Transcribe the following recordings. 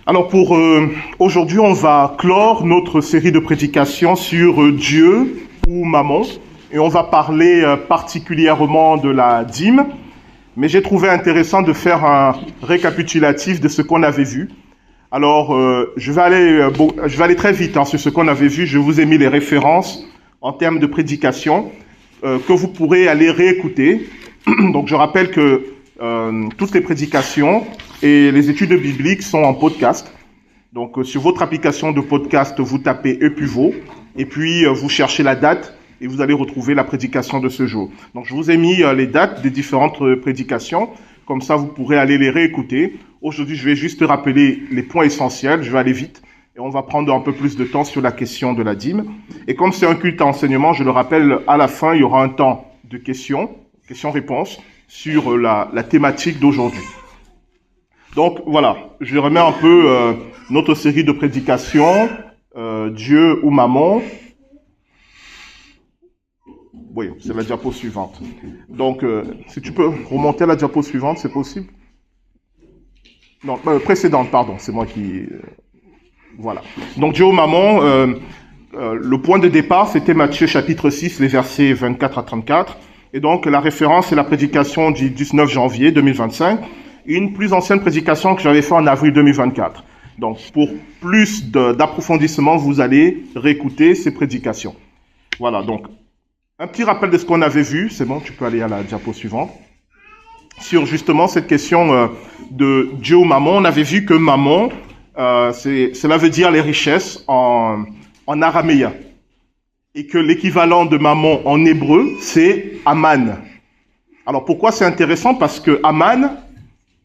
Alors pour aujourd'hui, on va clore notre série de prédications sur Dieu ou Mammon et on va parler particulièrement de la dîme, mais j'ai trouvé intéressant de faire un récapitulatif de ce qu'on avait vu. Alors je vais aller très vite sur ce qu'on avait vu. Je vous ai mis les références en termes de prédication que vous pourrez aller réécouter. Donc je rappelle que toutes les prédications et les études bibliques sont en podcast. Donc sur votre application de podcast, vous tapez Epuvo et puis vous cherchez la date et vous allez retrouver la prédication de ce jour. Donc je vous ai mis les dates des différentes prédications, comme ça vous pourrez aller les réécouter. Aujourd'hui, je vais juste rappeler les points essentiels, je vais aller vite et on va prendre un peu plus de temps sur la question de la dîme. Et comme c'est un culte à enseignement, je le rappelle, à la fin, il y aura un temps de questions-réponses sur la thématique d'aujourd'hui. Donc voilà, je remets un peu notre série de prédications, Dieu ou Mammon. Oui, c'est la diapo suivante. Donc, si tu peux remonter à la diapo suivante, c'est possible? Non, précédente, pardon, c'est moi qui... voilà. Donc, Dieu ou Mammon, le point de départ, c'était Matthieu chapitre 6, les versets 24 à 34. Et donc, la référence, c'est la prédication du 19 janvier 2025. Une plus ancienne prédication que j'avais faite en avril 2024. Donc, pour plus d'approfondissement, vous allez réécouter ces prédications. Voilà, donc, un petit rappel de ce qu'on avait vu. C'est bon, tu peux aller à la diapo suivante. Sur justement cette question de Dieu ou Mammon, on avait vu que Mammon, cela veut dire les richesses en araméen. Et que l'équivalent de Mammon en hébreu, c'est Aman. Alors, pourquoi c'est intéressant? Parce que Aman,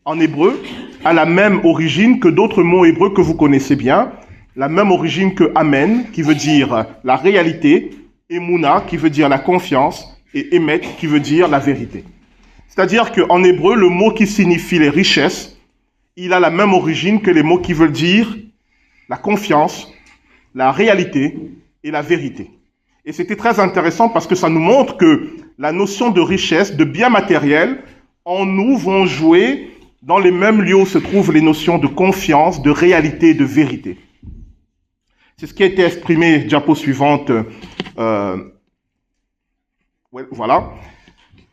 en hébreu, a la même origine que d'autres mots hébreux que vous connaissez bien, la même origine que Amen, qui veut dire la réalité, Emouna, qui veut dire la confiance, et Emet, qui veut dire la vérité. C'est-à-dire qu'en hébreu, le mot qui signifie les richesses, il a la même origine que les mots qui veulent dire la confiance, la réalité et la vérité. Et c'était très intéressant parce que ça nous montre que la notion de richesse, de bien matériel, en nous vont jouer dans les mêmes lieux où se trouvent les notions de confiance, de réalité et de vérité. C'est ce qui a été exprimé, diapo suivante. Voilà.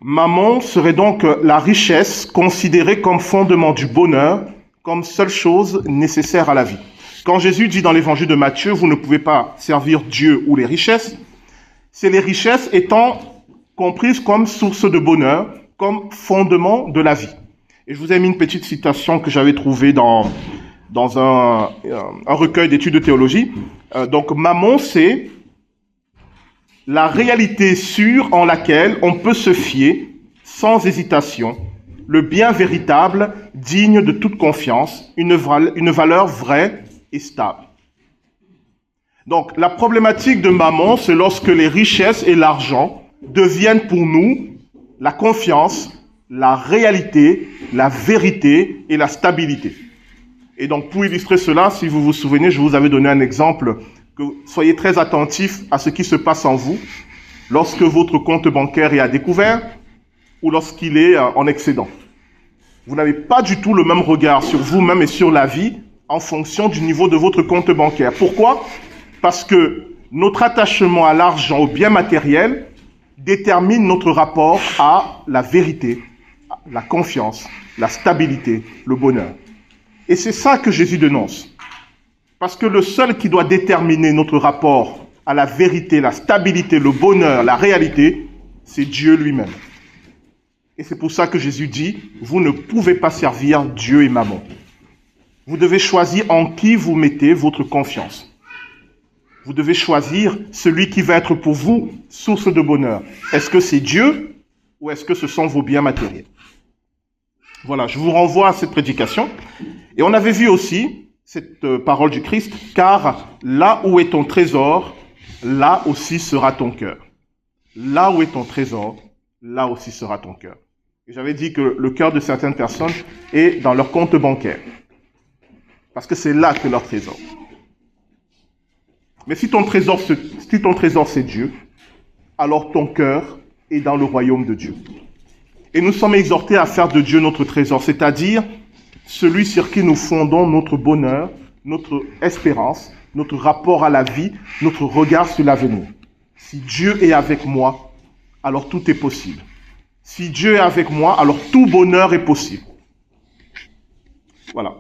Mammon serait donc la richesse considérée comme fondement du bonheur, comme seule chose nécessaire à la vie. Quand Jésus dit dans l'évangile de Matthieu, vous ne pouvez pas servir Dieu ou les richesses, c'est les richesses étant comprises comme source de bonheur, comme fondement de la vie. Et je vous ai mis une petite citation que j'avais trouvée dans un recueil d'études de théologie. Donc, Mammon, c'est la réalité sûre en laquelle on peut se fier sans hésitation, le bien véritable, digne de toute confiance, une valeur vraie et stable. Donc, la problématique de Mammon, c'est lorsque les richesses et l'argent deviennent pour nous la confiance, la réalité, la vérité et la stabilité. Et donc, pour illustrer cela, si vous vous souvenez, je vous avais donné un exemple, que soyez très attentifs à ce qui se passe en vous lorsque votre compte bancaire est à découvert ou lorsqu'il est en excédent. Vous n'avez pas du tout le même regard sur vous-même et sur la vie en fonction du niveau de votre compte bancaire. Pourquoi? Parce que notre attachement à l'argent, au bien matériel, détermine notre rapport à la vérité, la confiance, la stabilité, le bonheur. Et c'est ça que Jésus dénonce. Parce que le seul qui doit déterminer notre rapport à la vérité, la stabilité, le bonheur, la réalité, c'est Dieu lui-même. Et c'est pour ça que Jésus dit, vous ne pouvez pas servir Dieu et Mammon. Vous devez choisir en qui vous mettez votre confiance. Vous devez choisir celui qui va être pour vous source de bonheur. Est-ce que c'est Dieu ou est-ce que ce sont vos biens matériels? Voilà, je vous renvoie à cette prédication. Et on avait vu aussi cette parole du Christ, car là où est ton trésor, là aussi sera ton cœur. Là où est ton trésor, là aussi sera ton cœur. Et j'avais dit que le cœur de certaines personnes est dans leur compte bancaire. Parce que c'est là que leur trésor. Mais si ton trésor c'est Dieu, alors ton cœur est dans le royaume de Dieu. Et nous sommes exhortés à faire de Dieu notre trésor, c'est-à-dire celui sur qui nous fondons notre bonheur, notre espérance, notre rapport à la vie, notre regard sur l'avenir. Si Dieu est avec moi, alors tout est possible. Si Dieu est avec moi, alors tout bonheur est possible. Voilà.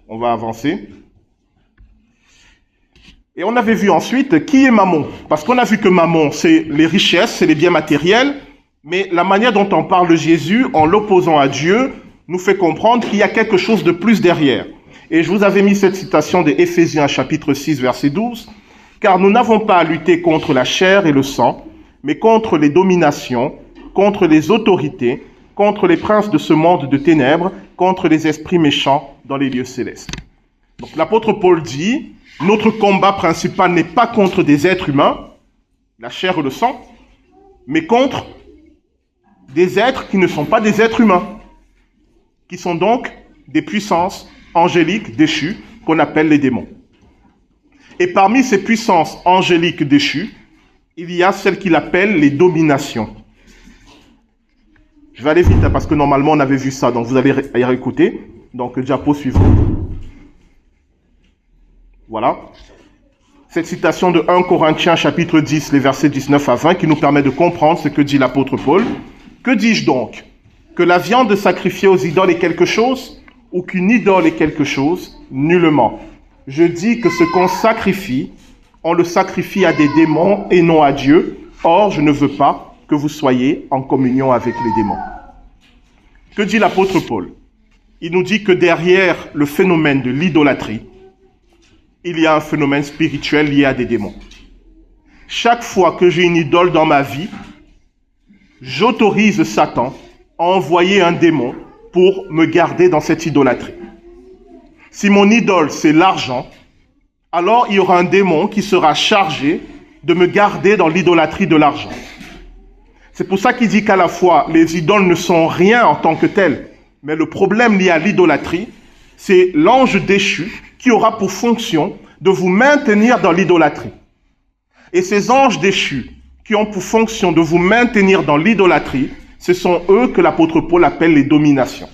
On va avancer. Et on avait vu ensuite qui est Mammon. Parce qu'on a vu que Mammon, c'est les richesses, c'est les biens matériels. Mais la manière dont on parle de Jésus, en l'opposant à Dieu, nous fait comprendre qu'il y a quelque chose de plus derrière. Et je vous avais mis cette citation de Éphésiens chapitre 6, verset 12. « Car nous n'avons pas à lutter contre la chair et le sang, mais contre les dominations, contre les autorités, contre les princes de ce monde de ténèbres, contre les esprits méchants dans les lieux célestes. » Donc l'apôtre Paul dit, notre combat principal n'est pas contre des êtres humains, la chair et le sang, mais contre des êtres qui ne sont pas des êtres humains, qui sont donc des puissances angéliques déchues qu'on appelle les démons. Et parmi ces puissances angéliques déchues, il y a celles qu'il appelle les dominations. Je vais aller vite parce que normalement on avait vu ça, donc vous allez y réécouter. Donc diapo suivant. Voilà. Cette citation de 1 Corinthiens chapitre 10, les versets 19 à 20, qui nous permet de comprendre ce que dit l'apôtre Paul. Que dis-je donc? Que la viande sacrifiée aux idoles est quelque chose, ou qu'une idole est quelque chose? Nullement. Je dis que ce qu'on sacrifie, on le sacrifie à des démons et non à Dieu. Or, je ne veux pas que vous soyez en communion avec les démons. Que dit l'apôtre Paul? Il nous dit que derrière le phénomène de l'idolâtrie, il y a un phénomène spirituel lié à des démons. Chaque fois que j'ai une idole dans ma vie, j'autorise Satan à envoyer un démon pour me garder dans cette idolâtrie. Si mon idole, c'est l'argent, alors il y aura un démon qui sera chargé de me garder dans l'idolâtrie de l'argent. C'est pour ça qu'il dit qu'à la fois, les idoles ne sont rien en tant que telles, mais le problème lié à l'idolâtrie, c'est l'ange déchu qui aura pour fonction de vous maintenir dans l'idolâtrie. Et ces anges déchus qui ont pour fonction de vous maintenir dans l'idolâtrie, ce sont eux que l'apôtre Paul appelle les dominations.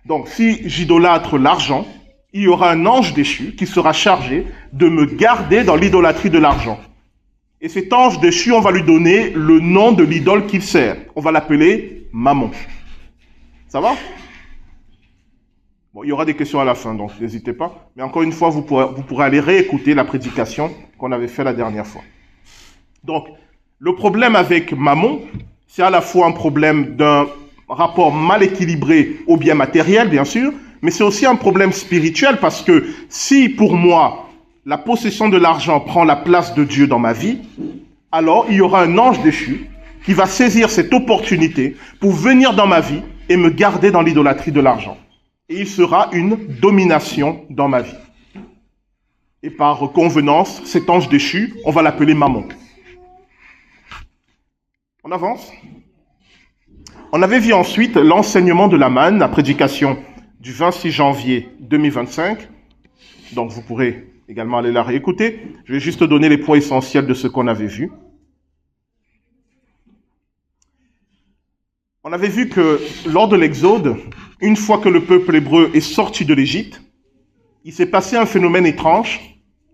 Donc, si j'idolâtre l'argent, il y aura un ange déchu qui sera chargé de me garder dans l'idolâtrie de l'argent. Et cet ange déchu, on va lui donner le nom de l'idole qu'il sert. On va l'appeler Mammon. Ça va? Bon, il y aura des questions à la fin, donc n'hésitez pas. Mais encore une fois, vous pourrez aller réécouter la prédication qu'on avait faite la dernière fois. Donc, le problème avec Mammon, c'est à la fois un problème d'un rapport mal équilibré au bien matériel, bien sûr, mais c'est aussi un problème spirituel parce que si, pour moi, la possession de l'argent prend la place de Dieu dans ma vie, alors il y aura un ange déchu qui va saisir cette opportunité pour venir dans ma vie et me garder dans l'idolâtrie de l'argent. Et il sera une domination dans ma vie. Et par convenance, cet ange déchu, on va l'appeler Mammon. On avance. On avait vu ensuite l'enseignement de la manne, la prédication du 26 janvier 2025. Donc vous pourrez également aller la réécouter. Je vais juste donner les points essentiels de ce qu'on avait vu. On avait vu que lors de l'Exode, une fois que le peuple hébreu est sorti de l'Égypte, il s'est passé un phénomène étrange,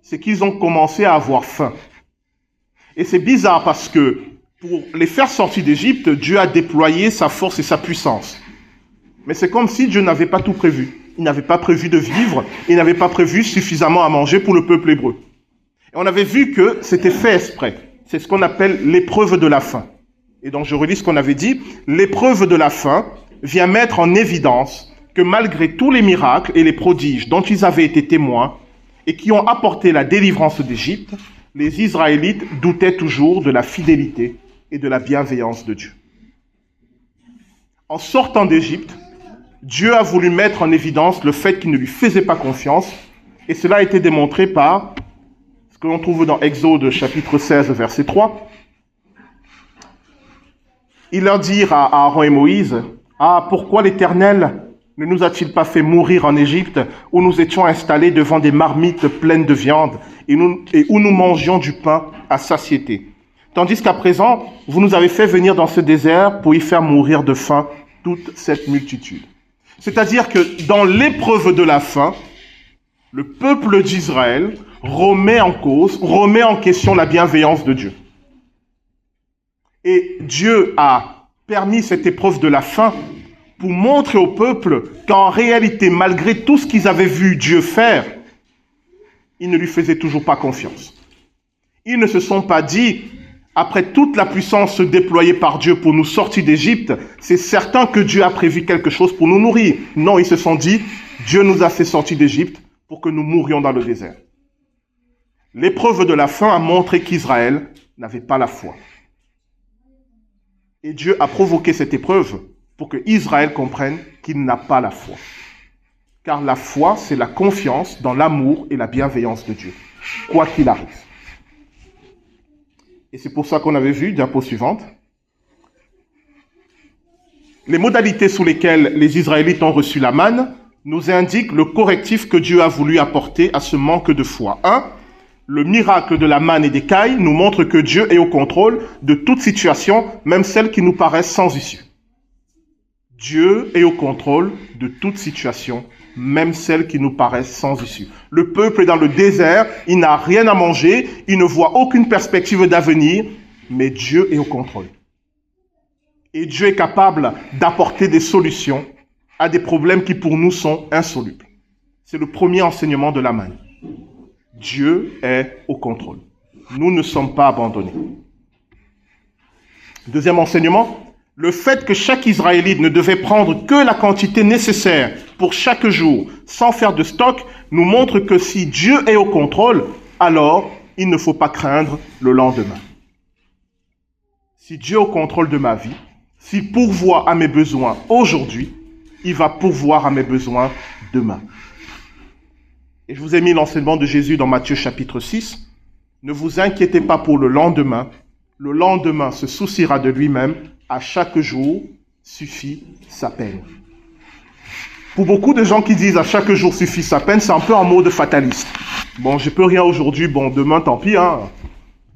c'est qu'ils ont commencé à avoir faim. Et c'est bizarre parce que pour les faire sortir d'Égypte, Dieu a déployé sa force et sa puissance. Mais c'est comme si Dieu n'avait pas tout prévu. Il n'avait pas prévu de vivre, il n'avait pas prévu suffisamment à manger pour le peuple hébreu. Et on avait vu que c'était fait exprès. C'est ce qu'on appelle l'épreuve de la faim. Et donc je relis ce qu'on avait dit. L'épreuve de la faim vient mettre en évidence que malgré tous les miracles et les prodiges dont ils avaient été témoins et qui ont apporté la délivrance d'Égypte, les Israélites doutaient toujours de la fidélité et de la bienveillance de Dieu. En sortant d'Égypte, Dieu a voulu mettre en évidence le fait qu'ils ne lui faisaient pas confiance, et cela a été démontré par ce que l'on trouve dans Exode chapitre 16, verset 3. Il leur dit à Aaron et Moïse, « Ah, pourquoi l'Éternel ne nous a-t-il pas fait mourir en Égypte, où nous étions installés devant des marmites pleines de viande, et où nous mangions du pain à satiété. Tandis qu'à présent, vous nous avez fait venir dans ce désert pour y faire mourir de faim toute cette multitude. » C'est-à-dire que dans l'épreuve de la faim, le peuple d'Israël remet en question la bienveillance de Dieu. Et Dieu a permis cette épreuve de la faim pour montrer au peuple qu'en réalité, malgré tout ce qu'ils avaient vu Dieu faire, ils ne lui faisaient toujours pas confiance. Ils ne se sont pas dit, après toute la puissance déployée par Dieu pour nous sortir d'Égypte, c'est certain que Dieu a prévu quelque chose pour nous nourrir. Non, ils se sont dit, Dieu nous a fait sortir d'Égypte pour que nous mourions dans le désert. L'épreuve de la faim a montré qu'Israël n'avait pas la foi. Et Dieu a provoqué cette épreuve pour que Israël comprenne qu'il n'a pas la foi. Car la foi, c'est la confiance dans l'amour et la bienveillance de Dieu, quoi qu'il arrive. Et c'est pour ça qu'on avait vu, diapo suivante, les modalités sous lesquelles les Israélites ont reçu la manne nous indiquent le correctif que Dieu a voulu apporter à ce manque de foi. 1. Le miracle de la manne et des cailles nous montre que Dieu est au contrôle de toute situation, même celles qui nous paraissent sans issue. Dieu est au contrôle de toute situation, même celles qui nous paraissent sans issue. Le peuple est dans le désert, il n'a rien à manger, il ne voit aucune perspective d'avenir, mais Dieu est au contrôle. Et Dieu est capable d'apporter des solutions à des problèmes qui pour nous sont insolubles. C'est le premier enseignement de la manne. Dieu est au contrôle. Nous ne sommes pas abandonnés. Deuxième enseignement, le fait que chaque Israélite ne devait prendre que la quantité nécessaire pour chaque jour, sans faire de stock, nous montre que si Dieu est au contrôle, alors il ne faut pas craindre le lendemain. Si Dieu est au contrôle de ma vie, s'il pourvoit à mes besoins aujourd'hui, il va pourvoir à mes besoins demain. Et je vous ai mis l'enseignement de Jésus dans Matthieu chapitre 6. Ne vous inquiétez pas pour le lendemain se souciera de lui-même. À chaque jour suffit sa peine. Pour beaucoup de gens qui disent à chaque jour suffit sa peine, c'est un peu en mode fataliste. Bon, je peux rien aujourd'hui, bon, demain, tant pis, hein.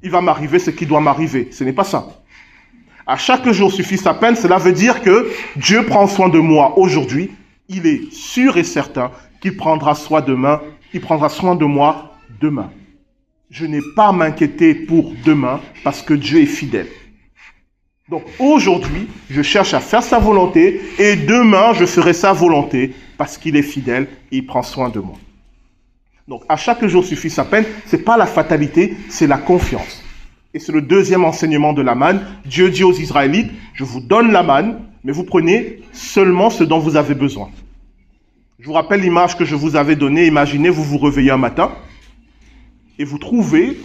Il va m'arriver ce qui doit m'arriver. Ce n'est pas ça. À chaque jour suffit sa peine, cela veut dire que Dieu prend soin de moi aujourd'hui. Il est sûr et certain qu'il prendra soin de moi demain. Je n'ai pas à m'inquiéter pour demain parce que Dieu est fidèle. Donc aujourd'hui, je cherche à faire sa volonté et demain, je ferai sa volonté parce qu'il est fidèle et il prend soin de moi. Donc à chaque jour suffit sa peine, c'est pas la fatalité, c'est la confiance. Et c'est le deuxième enseignement de la manne. Dieu dit aux Israélites, je vous donne la manne, mais vous prenez seulement ce dont vous avez besoin. Je vous rappelle l'image que je vous avais donnée. Imaginez, vous vous réveillez un matin et vous trouvez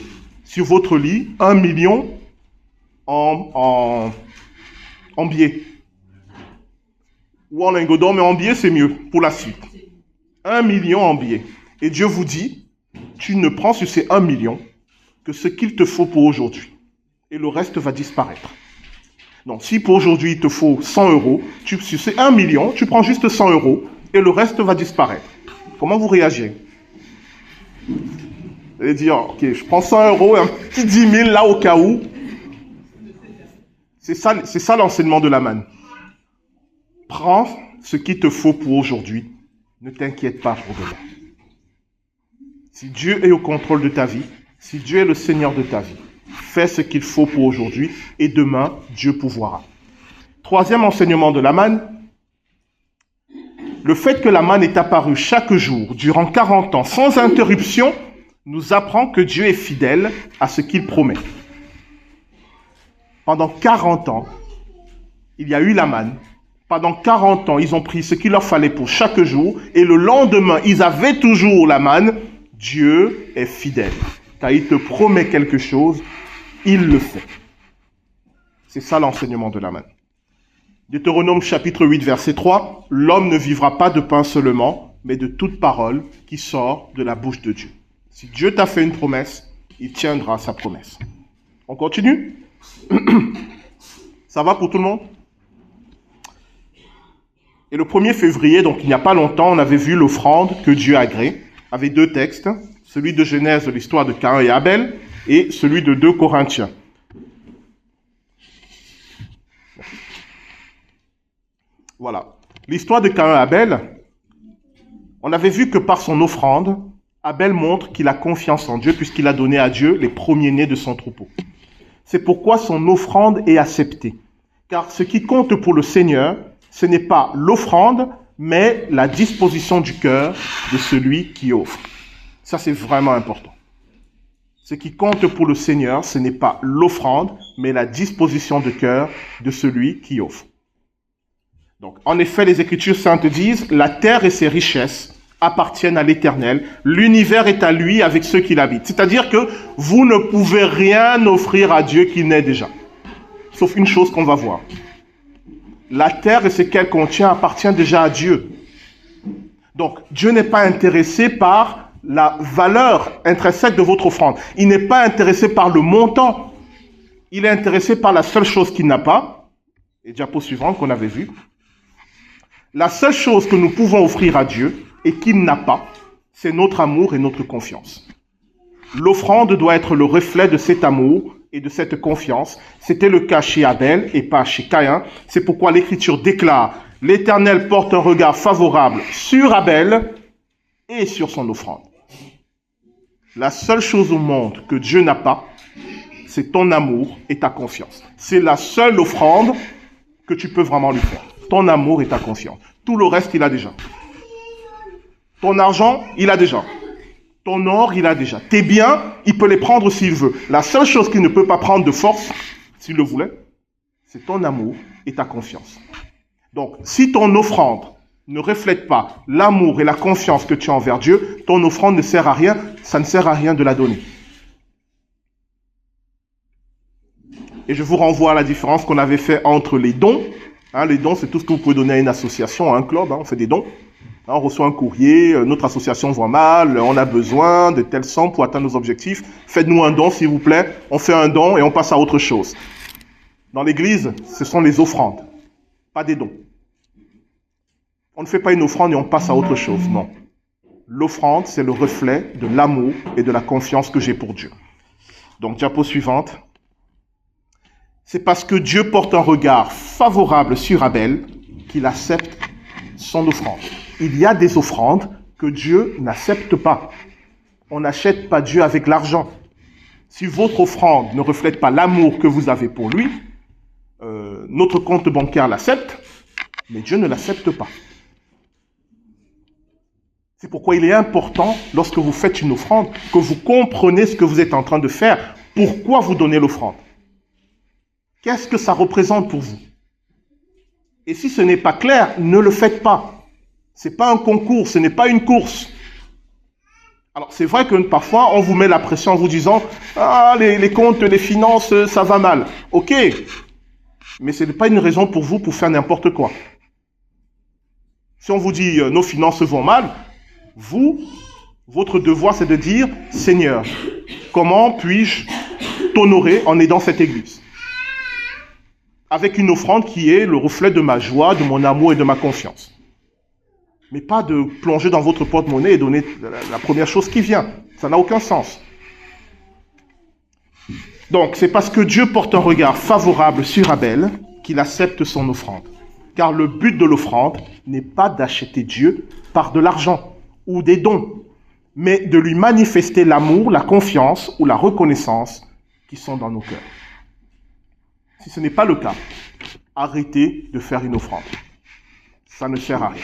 sur votre lit 1 million en billets. Ou en lingots d'or, mais en billets, c'est mieux pour la suite. 1 million en billets. Et Dieu vous dit, tu ne prends sur ces 1 million que ce qu'il te faut pour aujourd'hui. Et le reste va disparaître. Donc, si pour aujourd'hui, il te faut 100 euros, sur ces 1 million, tu prends juste 100 euros et le reste va disparaître. Comment vous réagissez? Vous allez dire, ok, je prends 100 euros et un petit 10 000 là au cas où. C'est ça l'enseignement de la manne. Prends ce qu'il te faut pour aujourd'hui. Ne t'inquiète pas pour demain. Si Dieu est au contrôle de ta vie, si Dieu est le Seigneur de ta vie, fais ce qu'il faut pour aujourd'hui et demain, Dieu pourvoira. Troisième enseignement de la manne, le fait que la manne est apparue chaque jour durant 40 ans sans interruption nous apprend que Dieu est fidèle à ce qu'il promet. Pendant 40 ans, il y a eu la manne. Pendant 40 ans, ils ont pris ce qu'il leur fallait pour chaque jour et le lendemain, ils avaient toujours la manne. Dieu est fidèle. Quand il te promet quelque chose, il le fait. C'est ça l'enseignement de la manne. Deutéronome chapitre 8, verset 3, « L'homme ne vivra pas de pain seulement, mais de toute parole qui sort de la bouche de Dieu. » Si Dieu t'a fait une promesse, il tiendra sa promesse. On continue? Ça va pour tout le monde? Et le 1er février, donc il n'y a pas longtemps, on avait vu l'offrande que Dieu a agréée, avec 2 textes, celui de Genèse, l'histoire de Caïn et Abel, et celui de 2 Corinthiens. Voilà. L'histoire de Caïn et Abel, on avait vu que par son offrande, Abel montre qu'il a confiance en Dieu puisqu'il a donné à Dieu les premiers-nés de son troupeau. C'est pourquoi son offrande est acceptée. Car ce qui compte pour le Seigneur, ce n'est pas l'offrande, mais la disposition du cœur de celui qui offre. Ça, c'est vraiment important. Ce qui compte pour le Seigneur, ce n'est pas l'offrande, mais la disposition de cœur de celui qui offre. Donc, en effet, les Écritures saintes disent, la terre et ses richesses appartiennent à l'Éternel. L'univers est à lui avec ceux qui l'habitent. C'est-à-dire que vous ne pouvez rien offrir à Dieu qu'il n'ait déjà. Sauf une chose qu'on va voir. La terre et ce qu'elle contient appartient déjà à Dieu. Donc, Dieu n'est pas intéressé par la valeur intrinsèque de votre offrande. Il n'est pas intéressé par le montant. Il est intéressé par la seule chose qu'il n'a pas. Et diapo suivante qu'on avait vu. La seule chose que nous pouvons offrir à Dieu et qu'il n'a pas, c'est notre amour et notre confiance. L'offrande doit être le reflet de cet amour et de cette confiance. C'était le cas chez Abel et pas chez Caïn. C'est pourquoi l'Écriture déclare « L'Éternel porte un regard favorable sur Abel et sur son offrande. » La seule chose au monde que Dieu n'a pas, c'est ton amour et ta confiance. C'est la seule offrande que tu peux vraiment lui faire. Ton amour et ta confiance. Tout le reste, il a déjà. Ton argent, il a déjà. Ton or, il a déjà. Tes biens, il peut les prendre s'il veut. La seule chose qu'il ne peut pas prendre de force, s'il le voulait, c'est ton amour et ta confiance. Donc, si ton offrande ne reflète pas l'amour et la confiance que tu as envers Dieu, ton offrande ne sert à rien, ça ne sert à rien de la donner. Et je vous renvoie à la différence qu'on avait fait entre les dons. Les dons, c'est tout ce que vous pouvez donner à une association, à un club, on fait des dons. On reçoit un courrier, notre association voit mal, on a besoin de telle somme pour atteindre nos objectifs. Faites-nous un don, s'il vous plaît. On fait un don et on passe à autre chose. Dans l'église, ce sont les offrandes, pas des dons. On ne fait pas une offrande et on passe à autre chose, non. L'offrande, c'est le reflet de l'amour et de la confiance que j'ai pour Dieu. Donc, diapo suivante. C'est parce que Dieu porte un regard favorable sur Abel qu'il accepte son offrande. Il y a des offrandes que Dieu n'accepte pas. On n'achète pas Dieu avec l'argent. Si votre offrande ne reflète pas l'amour que vous avez pour lui, notre compte bancaire l'accepte, mais Dieu ne l'accepte pas. C'est pourquoi il est important, lorsque vous faites une offrande, que vous compreniez ce que vous êtes en train de faire. Pourquoi vous donnez l'offrande? Qu'est-ce que ça représente pour vous? Et si ce n'est pas clair, ne le faites pas. Ce n'est pas un concours, ce n'est pas une course. Alors, c'est vrai que parfois, on vous met la pression en vous disant « Ah, les comptes, les finances, ça va mal. » Ok, mais ce n'est pas une raison pour vous pour faire n'importe quoi. Si on vous dit « Nos finances vont mal », votre devoir, c'est de dire « Seigneur, comment puis-je t'honorer en aidant cette église ?» Avec une offrande qui est le reflet de ma joie, de mon amour et de ma confiance. Mais pas de plonger dans votre porte-monnaie et donner la première chose qui vient. Ça n'a aucun sens. Donc, c'est parce que Dieu porte un regard favorable sur Abel qu'il accepte son offrande. Car le but de l'offrande n'est pas d'acheter Dieu par de l'argent ou des dons, mais de lui manifester l'amour, la confiance ou la reconnaissance qui sont dans nos cœurs. Si ce n'est pas le cas, arrêtez de faire une offrande. Ça ne sert à rien.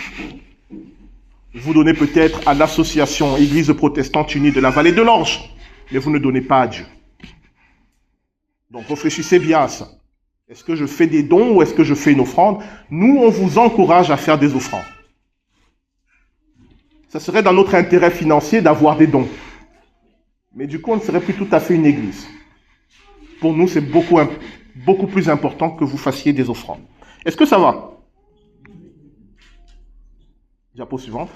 Vous donnez peut-être à l'association Église protestante unie de la vallée de l'Orge, mais vous ne donnez pas à Dieu. Donc réfléchissez bien à ça. Est-ce que je fais des dons ou est-ce que je fais une offrande? Nous, on vous encourage à faire des offrandes. Ça serait dans notre intérêt financier d'avoir des dons. Mais du coup, on ne serait plus tout à fait une église. Pour nous, c'est beaucoup plus important que vous fassiez des offrandes. Est-ce que ça va? Diapo suivante.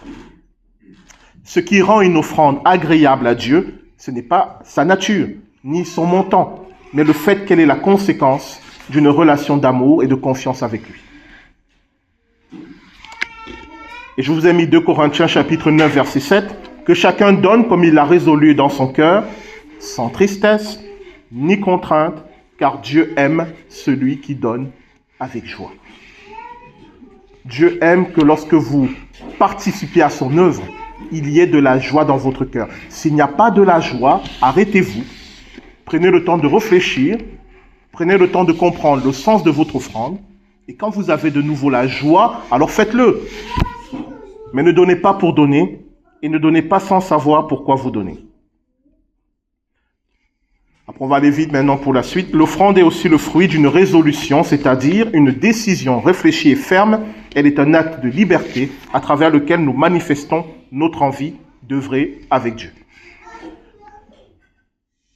Ce qui rend une offrande agréable à Dieu, ce n'est pas sa nature, ni son montant, mais le fait qu'elle est la conséquence d'une relation d'amour et de confiance avec lui. Et je vous ai mis 2 Corinthiens chapitre 9 verset 7, que chacun donne comme il l'a résolu dans son cœur, sans tristesse, ni contrainte, car Dieu aime celui qui donne avec joie. Dieu aime que lorsque vous participez à son œuvre, il y ait de la joie dans votre cœur. S'il n'y a pas de la joie, arrêtez-vous. Prenez le temps de réfléchir. Prenez le temps de comprendre le sens de votre offrande. Et quand vous avez de nouveau la joie, alors faites-le. Mais ne donnez pas pour donner et ne donnez pas sans savoir pourquoi vous donnez. Après, on va aller vite maintenant pour la suite. L'offrande est aussi le fruit d'une résolution, c'est-à-dire une décision réfléchie et ferme. Elle est un acte de liberté à travers lequel nous manifestons notre envie d'œuvrer avec Dieu.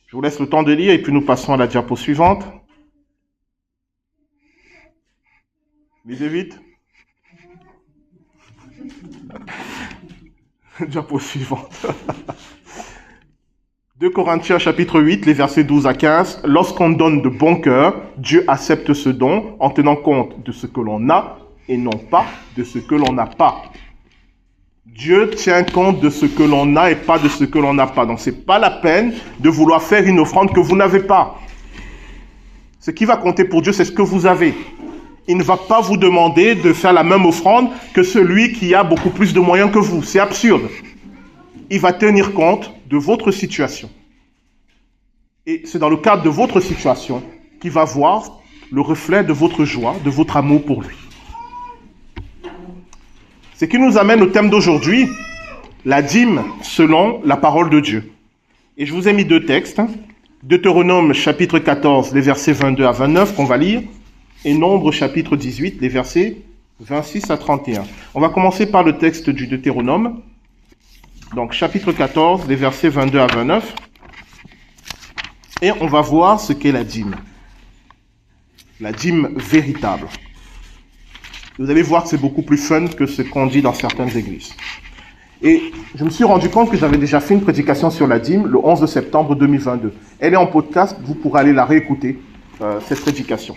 Je vous laisse le temps de lire et puis nous passons à la diapo suivante. Lisez vite. Diapo suivante. 2 Corinthiens chapitre 8, les versets 12 à 15. Lorsqu'on donne de bon cœur, Dieu accepte ce don en tenant compte de ce que l'on a et non pas de ce que l'on n'a pas. Dieu tient compte de ce que l'on a et pas de ce que l'on n'a pas. Donc c'est pas la peine de vouloir faire une offrande que vous n'avez pas. Ce qui va compter pour Dieu, c'est ce que vous avez. Il ne va pas vous demander de faire la même offrande que celui qui a beaucoup plus de moyens que vous. C'est absurde. Il va tenir compte de votre situation. Et c'est dans le cadre de votre situation qu'il va voir le reflet de votre joie, de votre amour pour lui. Ce qui nous amène au thème d'aujourd'hui, la dîme selon la parole de Dieu. Et je vous ai mis 2 textes. Deutéronome chapitre 14, les versets 22 à 29 qu'on va lire. Et Nombre chapitre 18, les versets 26 à 31. On va commencer par le texte du Deutéronome. Donc chapitre 14, les versets 22 à 29. Et on va voir ce qu'est la dîme. La dîme véritable. Vous allez voir que c'est beaucoup plus fun que ce qu'on dit dans certaines églises. Et je me suis rendu compte que j'avais déjà fait une prédication sur la dîme le 11 septembre 2022. Elle est en podcast, vous pourrez aller la réécouter, cette prédication.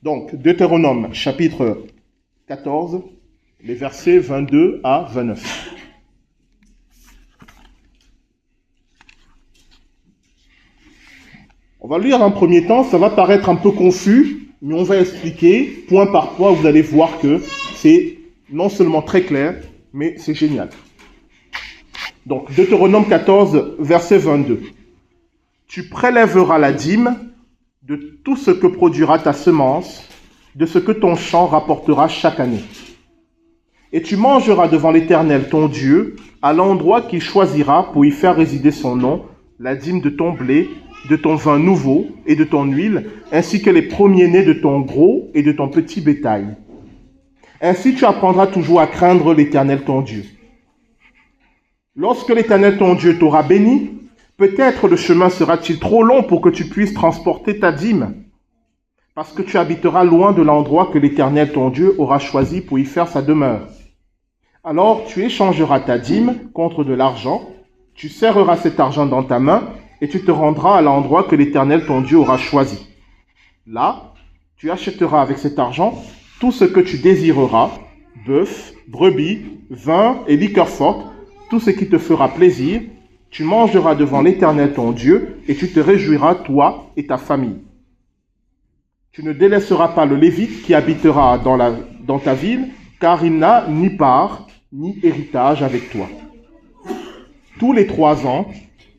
Donc, Deutéronome, chapitre 14, les versets 22 à 29. On va lire en premier temps, ça va paraître un peu confus, mais on va expliquer point par point, vous allez voir que c'est non seulement très clair, mais c'est génial. Donc, Deutéronome 14, verset 22. Tu prélèveras la dîme de tout ce que produira ta semence, de ce que ton champ rapportera chaque année. Et tu mangeras devant l'Éternel ton Dieu, à l'endroit qu'il choisira pour y faire résider son nom, la dîme de ton blé, de ton vin nouveau et de ton huile, ainsi que les premiers-nés de ton gros et de ton petit bétail. Ainsi tu apprendras toujours à craindre l'Éternel ton Dieu. Lorsque l'Éternel ton Dieu t'aura béni, peut-être le chemin sera-t-il trop long pour que tu puisses transporter ta dîme, parce que tu habiteras loin de l'endroit que l'Éternel ton Dieu aura choisi pour y faire sa demeure. Alors tu échangeras ta dîme contre de l'argent, tu serreras cet argent dans ta main, et tu te rendras à l'endroit que l'Éternel ton Dieu aura choisi. Là, tu achèteras avec cet argent tout ce que tu désireras, bœuf, brebis, vin et liqueur forte, tout ce qui te fera plaisir. Tu mangeras devant l'Éternel ton Dieu, et tu te réjouiras, toi et ta famille. Tu ne délaisseras pas le Lévite qui habitera dans ta ville, car il n'a ni part, ni héritage avec toi. Tous les 3 ans,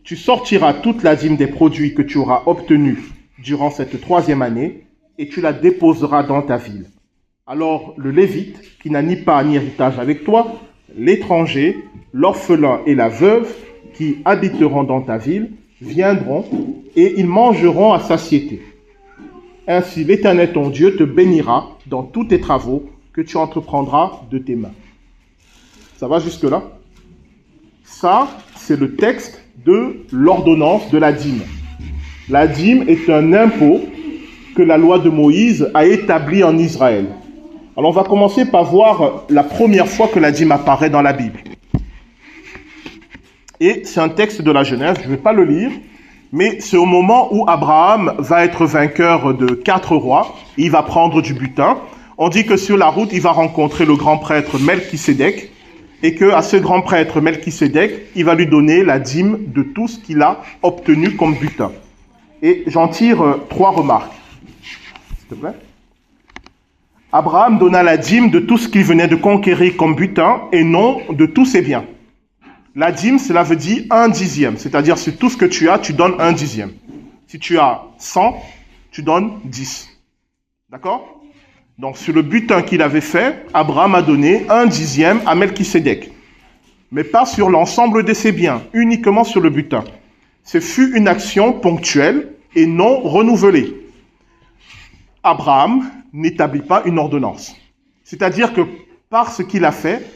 tu sortiras toute la dîme des produits que tu auras obtenus durant cette 3e année, et tu la déposeras dans ta ville. Alors le Lévite, qui n'a ni part ni héritage avec toi, l'étranger, l'orphelin et la veuve, qui habiteront dans ta ville, viendront, et ils mangeront à satiété. Ainsi l'Éternel ton Dieu te bénira dans tous tes travaux que tu entreprendras de tes mains. Ça va jusque-là? Ça, c'est le texte de l'ordonnance de la dîme. La dîme est un impôt que la loi de Moïse a établi en Israël. Alors on va commencer par voir la première fois que la dîme apparaît dans la Bible. Et c'est un texte de la Genèse, je ne vais pas le lire, mais c'est au moment où Abraham va être vainqueur de 4 rois, il va prendre du butin. On dit que sur la route, il va rencontrer le grand prêtre Melchisédek, et que à ce grand prêtre Melchisédek, il va lui donner la dîme de tout ce qu'il a obtenu comme butin. Et j'en tire 3 remarques. S'il te plaît. Abraham donna la dîme de tout ce qu'il venait de conquérir comme butin et non de tous ses biens. La dîme, cela veut dire 1/10, c'est-à-dire sur tout ce que tu as, tu donnes 1/10. Si tu as 100, tu donnes 10. D'accord? Donc sur le butin qu'il avait fait, Abraham a donné 1/10 à Melchisédek. Mais pas sur l'ensemble de ses biens, uniquement sur le butin. Ce fut une action ponctuelle et non renouvelée. Abraham n'établit pas une ordonnance. C'est-à-dire que par ce qu'il a fait,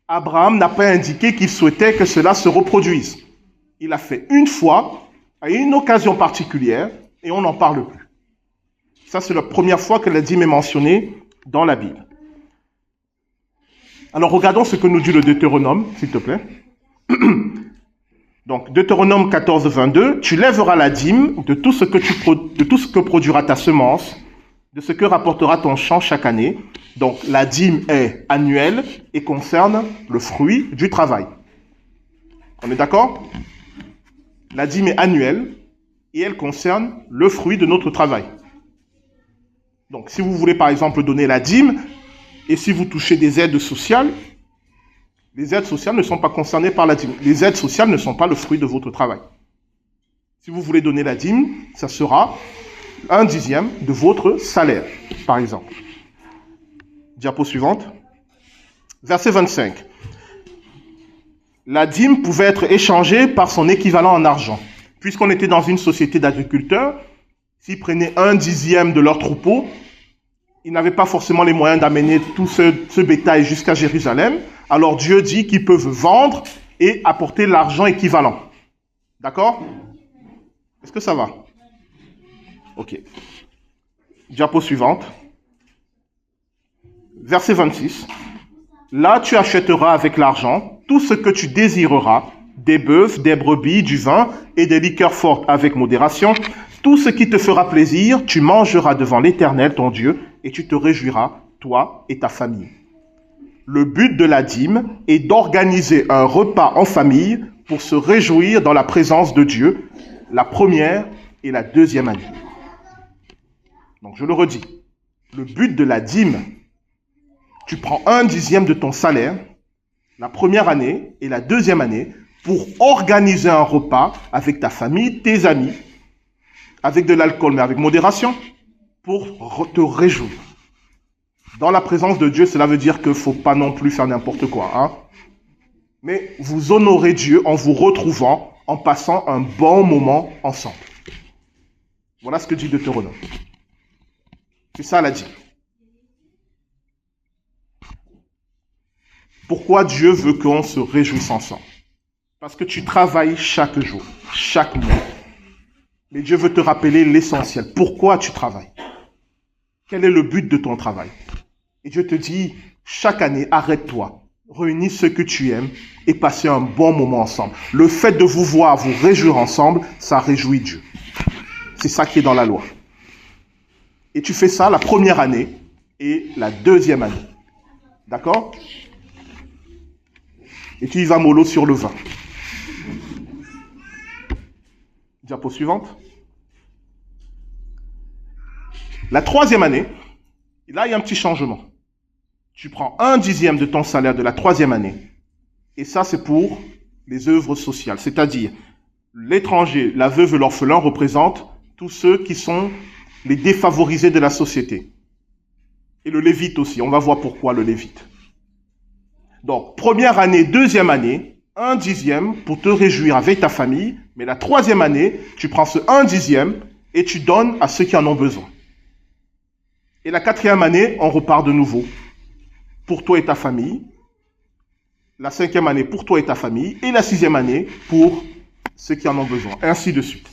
Abraham n'a pas indiqué qu'il souhaitait que cela se reproduise. Il a fait une fois, à une occasion particulière, et on n'en parle plus. Ça, c'est la première fois que la dîme est mentionnée dans la Bible. Alors, regardons ce que nous dit le Deutéronome, s'il te plaît. Donc, Deutéronome 14, 22, « Tu lèveras la dîme de tout ce que produira ta semence, de ce que rapportera ton champ chaque année. » Donc, la dîme est annuelle et concerne le fruit du travail. On est d'accord? La dîme est annuelle et elle concerne le fruit de notre travail. Donc, si vous voulez, par exemple, donner la dîme, et si vous touchez des aides sociales, les aides sociales ne sont pas concernées par la dîme. Les aides sociales ne sont pas le fruit de votre travail. Si vous voulez donner la dîme, ça sera 1/10 de votre salaire, par exemple. Diapo suivante. Verset 25. La dîme pouvait être échangée par son équivalent en argent. Puisqu'on était dans une société d'agriculteurs, s'ils prenaient 1/10 de leur troupeau, ils n'avaient pas forcément les moyens d'amener tout ce bétail jusqu'à Jérusalem. Alors Dieu dit qu'ils peuvent vendre et apporter l'argent équivalent. D'accord? Est-ce que ça va? Ok. Diapo suivante. Verset 26. Là, tu achèteras avec l'argent tout ce que tu désireras, des bœufs, des brebis, du vin et des liqueurs fortes avec modération. Tout ce qui te fera plaisir, tu mangeras devant l'Éternel, ton Dieu, et tu te réjouiras, toi et ta famille. Le but de la dîme est d'organiser un repas en famille pour se réjouir dans la présence de Dieu, la première et la deuxième année. Donc je le redis, le but de la dîme, tu prends 1/10 de ton salaire, la première année et la deuxième année, pour organiser un repas avec ta famille, tes amis, avec de l'alcool, mais avec modération, pour te réjouir. Dans la présence de Dieu, cela veut dire qu'il ne faut pas non plus faire n'importe quoi. Hein? Mais vous honorez Dieu en vous retrouvant, en passant un bon moment ensemble. Voilà ce que dit Deutéronome. C'est ça la dîme. Pourquoi Dieu veut qu'on se réjouisse ensemble? Parce que tu travailles chaque jour, chaque mois. Mais Dieu veut te rappeler l'essentiel. Pourquoi tu travailles? Quel est le but de ton travail? Et Dieu te dit, chaque année, arrête-toi, réunis ceux que tu aimes et passez un bon moment ensemble. Le fait de vous voir, vous réjouir ensemble, ça réjouit Dieu. C'est ça qui est dans la loi. Et tu fais ça la première année et la deuxième année. D'accord? Et tu y vas mollo sur le vin. Diapo suivante. La troisième année, là, il y a un petit changement. Tu prends 1/10 de ton salaire de la troisième année. Et ça, c'est pour les œuvres sociales. C'est-à-dire, l'étranger, la veuve et l'orphelin représentent tous ceux qui sont les défavorisés de la société. Et le lévite aussi. On va voir pourquoi le lévite. Donc, première année, deuxième année, 1/10 pour te réjouir avec ta famille. Mais la troisième année, tu prends ce 1/10 et tu donnes à ceux qui en ont besoin. Et la quatrième année, on repart de nouveau. Pour toi et ta famille. La cinquième année, pour toi et ta famille. Et la sixième année, pour ceux qui en ont besoin. Ainsi de suite.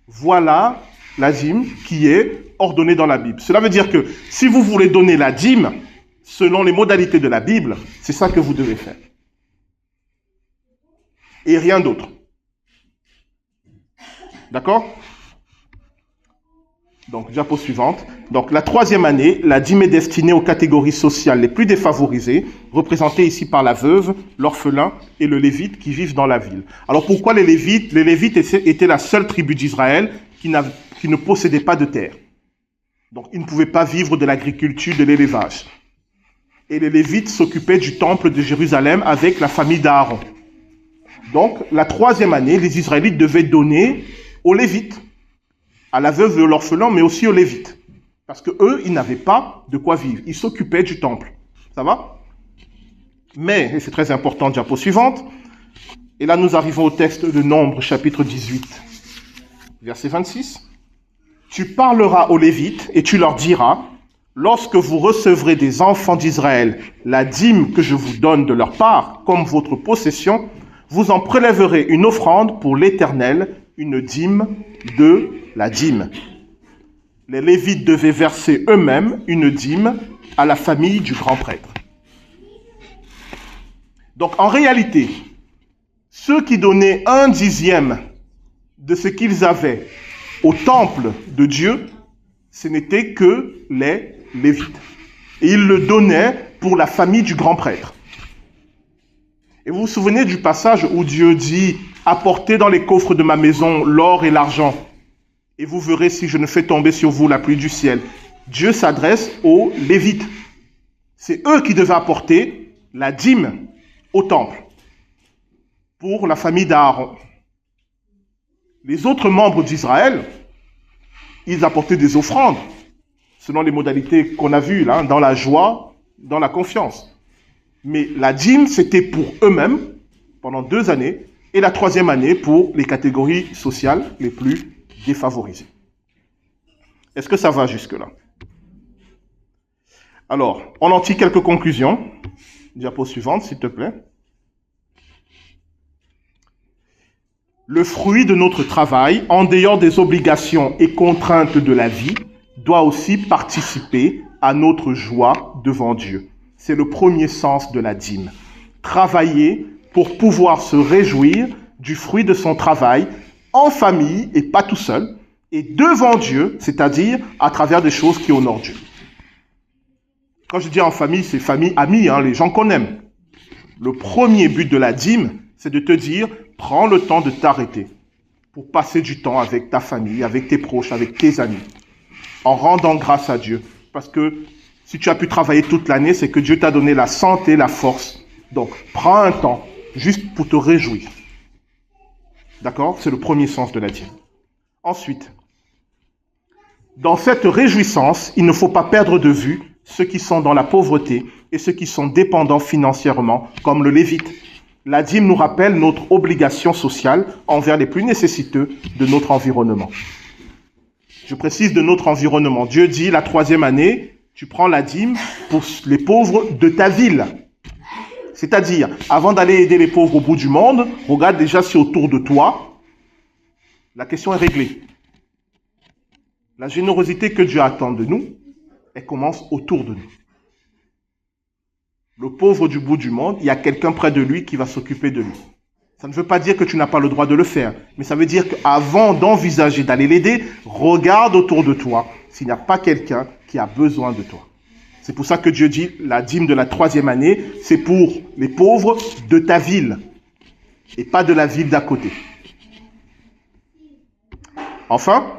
Voilà la dîme qui est ordonnée dans la Bible. Cela veut dire que si vous voulez donner la dîme, selon les modalités de la Bible, c'est ça que vous devez faire. Et rien d'autre. D'accord? Donc, diapo suivante. Donc, la troisième année, la dîme est destinée aux catégories sociales les plus défavorisées, représentées ici par la veuve, l'orphelin et le lévite qui vivent dans la ville. Alors, pourquoi les lévites? Les lévites étaient la seule tribu d'Israël qui ne possédait pas de terre. Donc, ils ne pouvaient pas vivre de l'agriculture, de l'élevage. Et les Lévites s'occupaient du temple de Jérusalem avec la famille d'Aaron. Donc, la 3e année, les Israélites devaient donner aux Lévites, à la veuve et l'orphelin, mais aussi aux Lévites. Parce que eux, ils n'avaient pas de quoi vivre. Ils s'occupaient du temple. Ça va? Mais, et c'est très important, diapo suivante, et là nous arrivons au texte de Nombres, chapitre 18, verset 26. Tu parleras aux Lévites et tu leur diras, lorsque vous recevrez des enfants d'Israël la dîme que je vous donne de leur part, comme votre possession, vous en prélèverez une offrande pour l'Éternel, une dîme de la dîme. Les Lévites devaient verser eux-mêmes une dîme à la famille du grand prêtre. Donc en réalité, ceux qui donnaient 1/10 de ce qu'ils avaient au temple de Dieu, ce n'étaient que les Lévites. Et ils le donnaient pour la famille du grand prêtre. Et vous vous souvenez du passage où Dieu dit « Apportez dans les coffres de ma maison l'or et l'argent, et vous verrez si je ne fais tomber sur vous la pluie du ciel. » Dieu s'adresse aux Lévites. C'est eux qui devaient apporter la dîme au temple pour la famille d'Aaron. Les autres membres d'Israël, ils apportaient des offrandes, selon les modalités qu'on a vues là, dans la joie, dans la confiance. Mais la dîme, c'était pour eux-mêmes, pendant 2 années, et la 3e année pour les catégories sociales les plus défavorisées. Est-ce que ça va jusque-là? Alors, on en tire quelques conclusions. Diapo suivante, s'il te plaît. Le fruit de notre travail, en dehors des obligations et contraintes de la vie, doit aussi participer à notre joie devant Dieu. C'est le premier sens de la dîme. Travailler pour pouvoir se réjouir du fruit de son travail en famille et pas tout seul, et devant Dieu, c'est-à-dire à travers des choses qui honorent Dieu. Quand je dis en famille, c'est famille, amis, les gens qu'on aime. Le premier but de la dîme, c'est de te dire, prends le temps de t'arrêter pour passer du temps avec ta famille, avec tes proches, avec tes amis, en rendant grâce à Dieu. Parce que si tu as pu travailler toute l'année, c'est que Dieu t'a donné la santé, la force. Donc, prends un temps juste pour te réjouir. D'accord? C'est le premier sens de la dîme. Ensuite, dans cette réjouissance, il ne faut pas perdre de vue ceux qui sont dans la pauvreté et ceux qui sont dépendants financièrement, comme le Lévite. La dîme nous rappelle notre obligation sociale envers les plus nécessiteux de notre environnement. Je précise de notre environnement. Dieu dit, la 3e année, tu prends la dîme pour les pauvres de ta ville. C'est-à-dire, avant d'aller aider les pauvres au bout du monde, regarde déjà si autour de toi, la question est réglée. La générosité que Dieu attend de nous, elle commence autour de nous. Le pauvre du bout du monde, il y a quelqu'un près de lui qui va s'occuper de lui. Ça ne veut pas dire que tu n'as pas le droit de le faire, mais ça veut dire qu'avant d'envisager d'aller l'aider, regarde autour de toi s'il n'y a pas quelqu'un qui a besoin de toi. C'est pour ça que Dieu dit, la dîme de la 3e année, c'est pour les pauvres de ta ville et pas de la ville d'à côté. Enfin,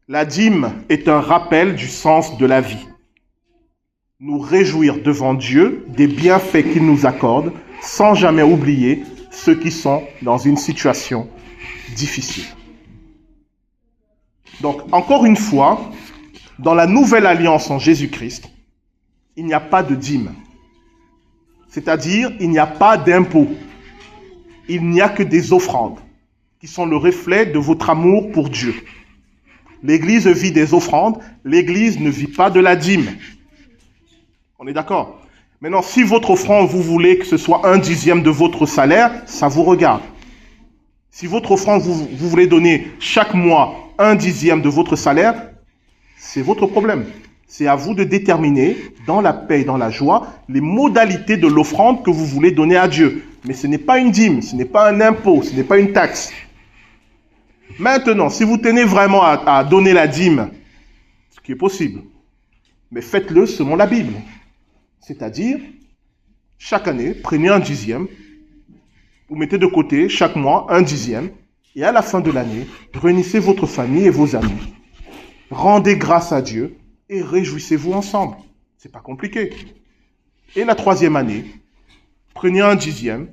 la dîme est un rappel du sens de la vie. Nous réjouir devant Dieu des bienfaits qu'il nous accorde, sans jamais oublier ceux qui sont dans une situation difficile. Donc, encore une fois, dans la nouvelle alliance en Jésus-Christ, il n'y a pas de dîme. C'est-à-dire, il n'y a pas d'impôt. Il n'y a que des offrandes, qui sont le reflet de votre amour pour Dieu. L'Église vit des offrandes, l'Église ne vit pas de la dîme. On est d'accord? Maintenant, si votre offrande, vous voulez que ce soit 1/10 de votre salaire, ça vous regarde. Si votre offrande, vous voulez donner chaque mois 1/10 de votre salaire, c'est votre problème. C'est à vous de déterminer, dans la paix et dans la joie, les modalités de l'offrande que vous voulez donner à Dieu. Mais ce n'est pas une dîme, ce n'est pas un impôt, ce n'est pas une taxe. Maintenant, si vous tenez vraiment à donner la dîme, ce qui est possible, mais faites-le selon la Bible. C'est-à-dire, chaque année, prenez 1/10, vous mettez de côté chaque mois 1/10, et à la fin de l'année, réunissez votre famille et vos amis. rendez grâce à Dieu et réjouissez-vous ensemble. C'est pas compliqué. Et la troisième année, prenez un dixième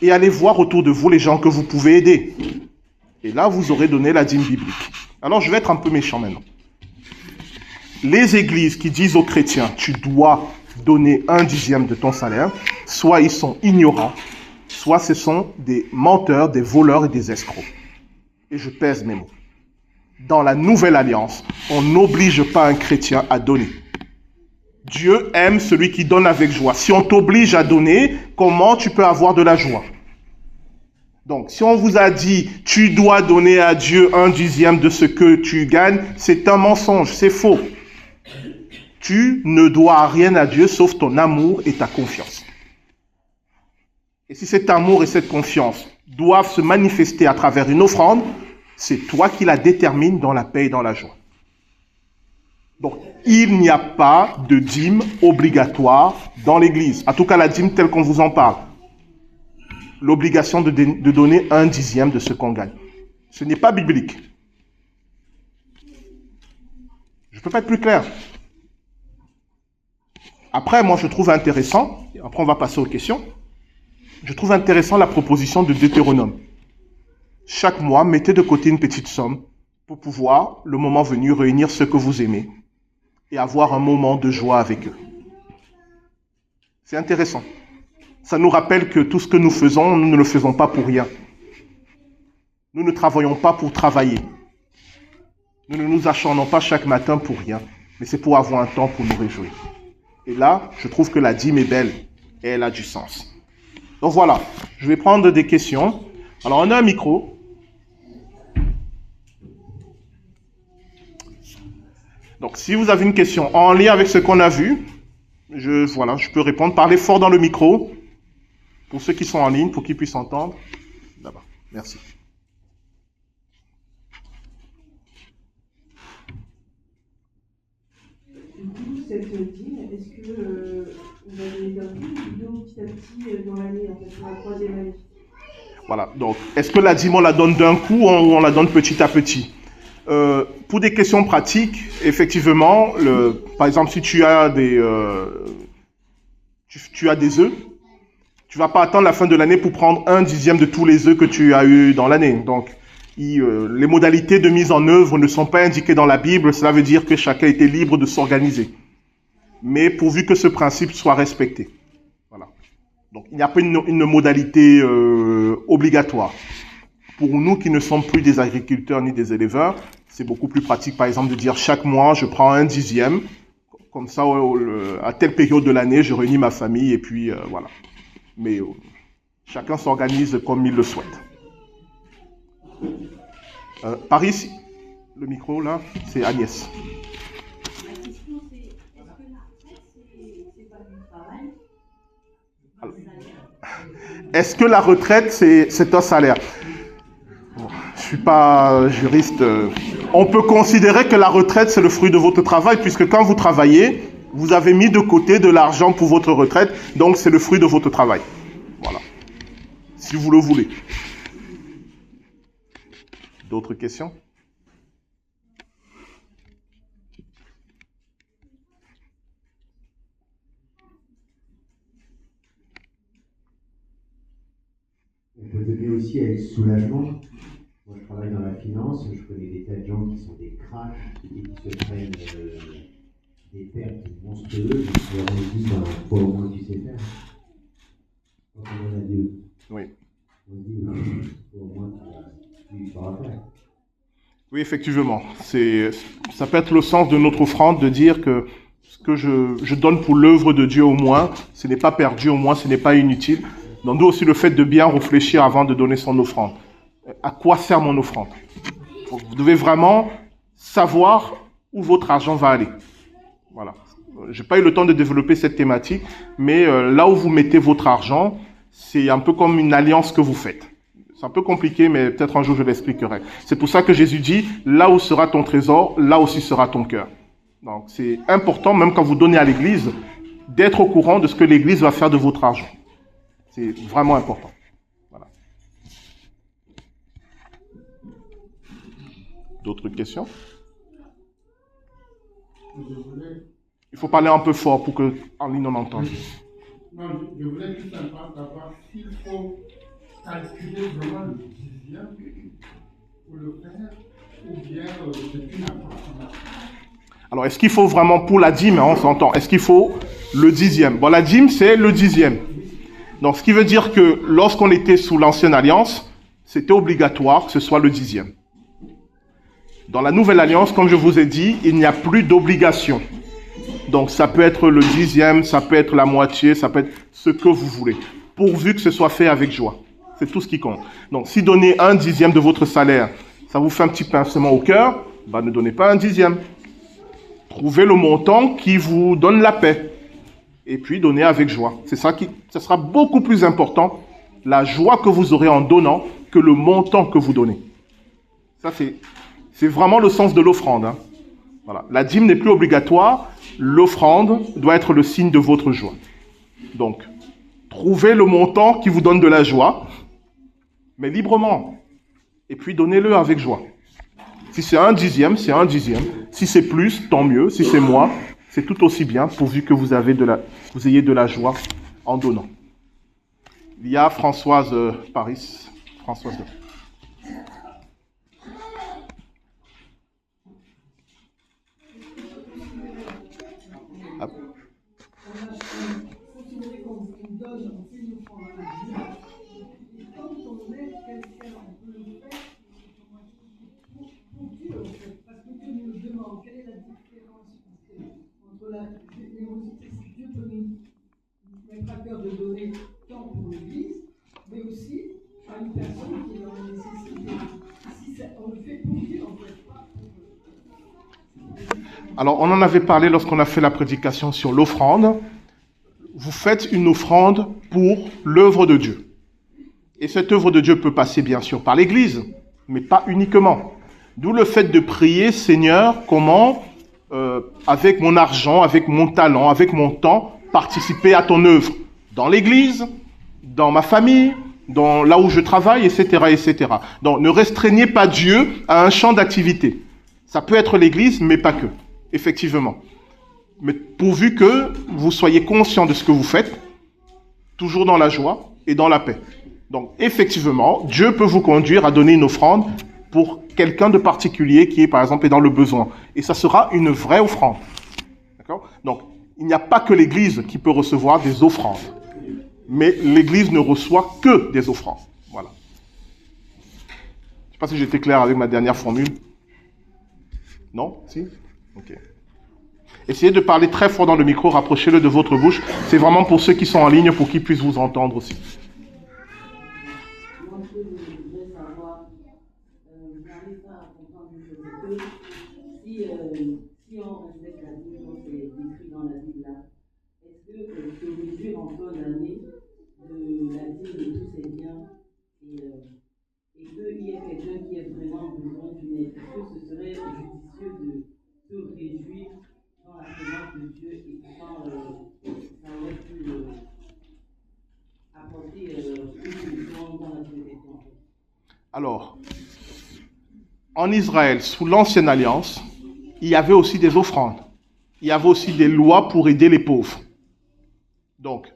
et allez voir autour de vous les gens que vous pouvez aider. Et là, vous aurez donné la dîme biblique. Alors, je vais être un peu méchant maintenant. Les églises qui disent aux chrétiens, tu dois donner un dixième de ton salaire, soit ils sont ignorants, soit ce sont des menteurs, des voleurs et des escrocs. Et je pèse mes mots. Dans la nouvelle alliance, on n'oblige pas un chrétien à donner. Dieu aime celui qui donne avec joie. Si on t'oblige à donner, comment tu peux avoir de la joie? Donc, si on vous a dit, tu dois donner à Dieu un dixième de ce que tu gagnes, c'est un mensonge, c'est faux. Tu ne dois rien à Dieu sauf ton amour et ta confiance. Et si cet amour et cette confiance doivent se manifester à travers une offrande, c'est toi qui la détermines dans la paix et dans la joie. Donc, il n'y a pas de dîme obligatoire dans l'Église. En tout cas, la dîme telle qu'on vous en parle. L'obligation de donner un dixième de ce qu'on gagne. Ce n'est pas biblique. Je ne peux pas être plus clair. Après, moi, je trouve intéressant, après on va passer aux questions, je trouve intéressant la proposition de Deutéronome. Chaque mois, mettez de côté une petite somme pour pouvoir, le moment venu, réunir ceux que vous aimez et avoir un moment de joie avec eux. C'est intéressant. Ça nous rappelle que tout ce que nous faisons, nous ne le faisons pas pour rien. Nous ne travaillons pas pour travailler. Nous ne nous acharnons pas chaque matin pour rien, mais c'est pour avoir un temps pour nous réjouir. Et là, je trouve que la dîme est belle et elle a du sens. Donc voilà, je vais prendre des questions. Alors on a un micro. Donc si vous avez une question en lien avec ce qu'on a vu, je peux répondre. Parlez fort dans le micro pour ceux qui sont en ligne, pour qu'ils puissent entendre. Là-bas. Merci. Cette dîme, est-ce que vous avez perdu ou petit à petit dans l'année, en fait, dans la troisième année? Voilà, donc est-ce que la dîme on la donne d'un coup ou on la donne petit à petit? Pour des questions pratiques, effectivement, par exemple, si tu as des œufs, tu vas pas attendre la fin de l'année pour prendre un dixième de tous les œufs que tu as eu dans l'année. Donc, les modalités de mise en œuvre ne sont pas indiquées dans la Bible. Cela veut dire que chacun était libre de s'organiser. Mais pourvu que ce principe soit respecté. Voilà. Donc, il n'y a pas une modalité obligatoire. Pour nous qui ne sommes plus des agriculteurs ni des éleveurs, c'est beaucoup plus pratique, par exemple, de dire chaque mois, je prends un dixième. Comme ça, à telle période de l'année, je réunis ma famille et puis voilà. Mais chacun s'organise comme il le souhaite. Par ici, le micro là, c'est Agnès. La question c'est, est-ce que la retraite c'est pas du travail? Est-ce que la retraite c'est un salaire? Bon, je suis pas juriste. On peut considérer que la retraite c'est le fruit de votre travail puisque quand vous travaillez, vous avez mis de côté de l'argent pour votre retraite, donc c'est le fruit de votre travail. Voilà. Si vous le voulez. D'autres questions? On peut donner aussi à soulagement. Moi, je travaille dans la finance, je connais des tas de gens qui sont des cracks et qui se prennent des pertes monstrueuses. Et on se dit, faut au moins tu sais faire. Quand on a Dieu, Oui. on se dit, faut au moins tu sauras faire. Oui, effectivement. Ça peut être le sens de notre offrande de dire que ce que je donne pour l'œuvre de Dieu au moins, ce n'est pas perdu, au moins ce n'est pas inutile. Donc nous aussi le fait de bien réfléchir avant de donner son offrande. À quoi sert mon offrande? Vous devez vraiment savoir où votre argent va aller. Voilà. Je n'ai pas eu le temps de développer cette thématique, mais là où vous mettez votre argent, c'est un peu comme une alliance que vous faites. C'est un peu compliqué, mais peut-être un jour je l'expliquerai. C'est pour ça que Jésus dit, là où sera ton trésor, là aussi sera ton cœur. Donc c'est important, même quand vous donnez à l'église, d'être au courant de ce que l'église va faire de votre argent. C'est vraiment important. Voilà. D'autres questions? Il faut parler un peu fort pour que en ligne on entende. Non, je voulais tout simplement savoir s'il faut calculer vraiment le dixième pour le faire, ou bien c'est une approximation. Alors, est-ce qu'il faut vraiment pour la dîme, hein, on s'entend, est-ce qu'il faut le dixième? Bon, la dîme, c'est le dixième. Donc, ce qui veut dire que lorsqu'on était sous l'ancienne alliance, c'était obligatoire que ce soit le dixième. Dans la nouvelle alliance, comme je vous ai dit, il n'y a plus d'obligation. Donc, ça peut être le dixième, ça peut être la moitié, ça peut être ce que vous voulez, pourvu que ce soit fait avec joie. C'est tout ce qui compte. Donc, si donner un dixième de votre salaire, ça vous fait un petit pincement au cœur, bah, ne donnez pas un dixième. Trouvez le montant qui vous donne la paix. Et puis, donnez avec joie. C'est ça ça sera beaucoup plus important, la joie que vous aurez en donnant, que le montant que vous donnez. Ça, c'est vraiment le sens de l'offrande, hein. Voilà. La dîme n'est plus obligatoire. L'offrande doit être le signe de votre joie. Donc, trouvez le montant qui vous donne de la joie, mais librement. Et puis, donnez-le avec joie. Si c'est un dixième, c'est un dixième. Si c'est plus, tant mieux. Si c'est moins, c'est tout aussi bien, pourvu que vous ayez de la joie en donnant. Il y a Françoise Paris. Françoise. Ah. Considérer qu'on donne, on fait une offrande à Dieu, et quand on aide quelqu'un, on peut le faire pour Dieu, en fait, parce que Dieu nous le demande. Quelle est la différence entre la générosité? Si Dieu peut nous mettre à cœur de donner tant pour l'Église, mais aussi à une personne qui est dans la nécessité. Si on le fait pour Dieu, en fait, pas pour Alors, on en avait parlé lorsqu'on a fait la prédication sur l'offrande. Vous faites une offrande pour l'œuvre de Dieu. Et cette œuvre de Dieu peut passer bien sûr par l'Église, mais pas uniquement. D'où le fait de prier, Seigneur, comment, avec mon argent, avec mon talent, avec mon temps, participer à ton œuvre. Dans l'Église, dans ma famille, dans là où je travaille, etc., etc. Donc, ne restreignez pas Dieu à un champ d'activité. Ça peut être l'Église, mais pas que, effectivement. Mais pourvu que vous soyez conscient de ce que vous faites, toujours dans la joie et dans la paix. Donc, effectivement, Dieu peut vous conduire à donner une offrande pour quelqu'un de particulier qui est, par exemple, dans le besoin. Et ça sera une vraie offrande. D'accord? Donc, il n'y a pas que l'Église qui peut recevoir des offrandes. Mais l'Église ne reçoit que des offrandes. Voilà. Je ne sais pas si j'étais clair avec ma dernière formule. Non? Si? Ok. Essayez de parler très fort dans le micro, rapprochez-le de votre bouche. C'est vraiment pour ceux qui sont en ligne, pour qu'ils puissent vous entendre aussi. Moi, ce que je voudrais savoir, j'arrive pas à comprendre une chose, c'est que si on respecte la Bible, comme c'est décrit dans la Bible là, est-ce que Dieu en donne l'année de la dîme de tous ses biens et qu'il y ait quelqu'un qui ait vraiment besoin d'une aide? Est-ce que ce serait judicieux de se réjouir dans la présence de Dieu et pourtant ça aurait pu apporter une solution dans la société? Alors, en Israël, sous l'ancienne alliance, il y avait aussi des offrandes. Il y avait aussi des lois pour aider les pauvres. Donc,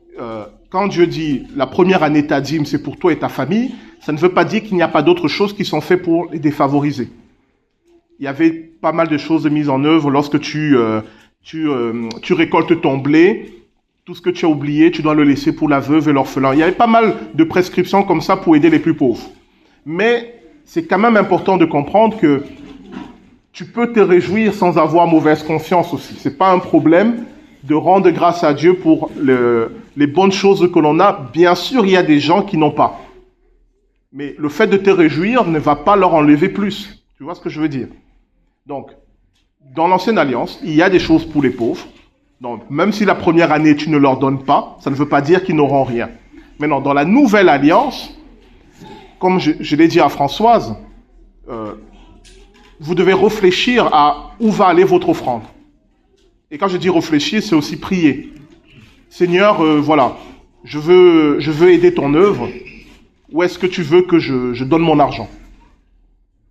quand Dieu dit la première année ta dîme, c'est pour toi et ta famille, ça ne veut pas dire qu'il n'y a pas d'autres choses qui sont faites pour les défavorisés. Il y avait pas mal de choses mises en œuvre lorsque tu récoltes ton blé. Tout ce que tu as oublié, tu dois le laisser pour la veuve et l'orphelin. Il y avait pas mal de prescriptions comme ça pour aider les plus pauvres. Mais c'est quand même important de comprendre que tu peux te réjouir sans avoir mauvaise conscience aussi. C'est pas un problème de rendre grâce à Dieu pour les bonnes choses que l'on a. Bien sûr, il y a des gens qui n'ont pas. Mais le fait de te réjouir ne va pas leur enlever plus. Tu vois ce que je veux dire? Donc, dans l'ancienne alliance, il y a des choses pour les pauvres. Donc, même si la première année, tu ne leur donnes pas, ça ne veut pas dire qu'ils n'auront rien. Maintenant, dans la nouvelle alliance, comme je l'ai dit à Françoise, vous devez réfléchir à où va aller votre offrande. Et quand je dis réfléchir, c'est aussi prier. Seigneur, voilà, je veux aider ton œuvre. Où est-ce que tu veux que je donne mon argent?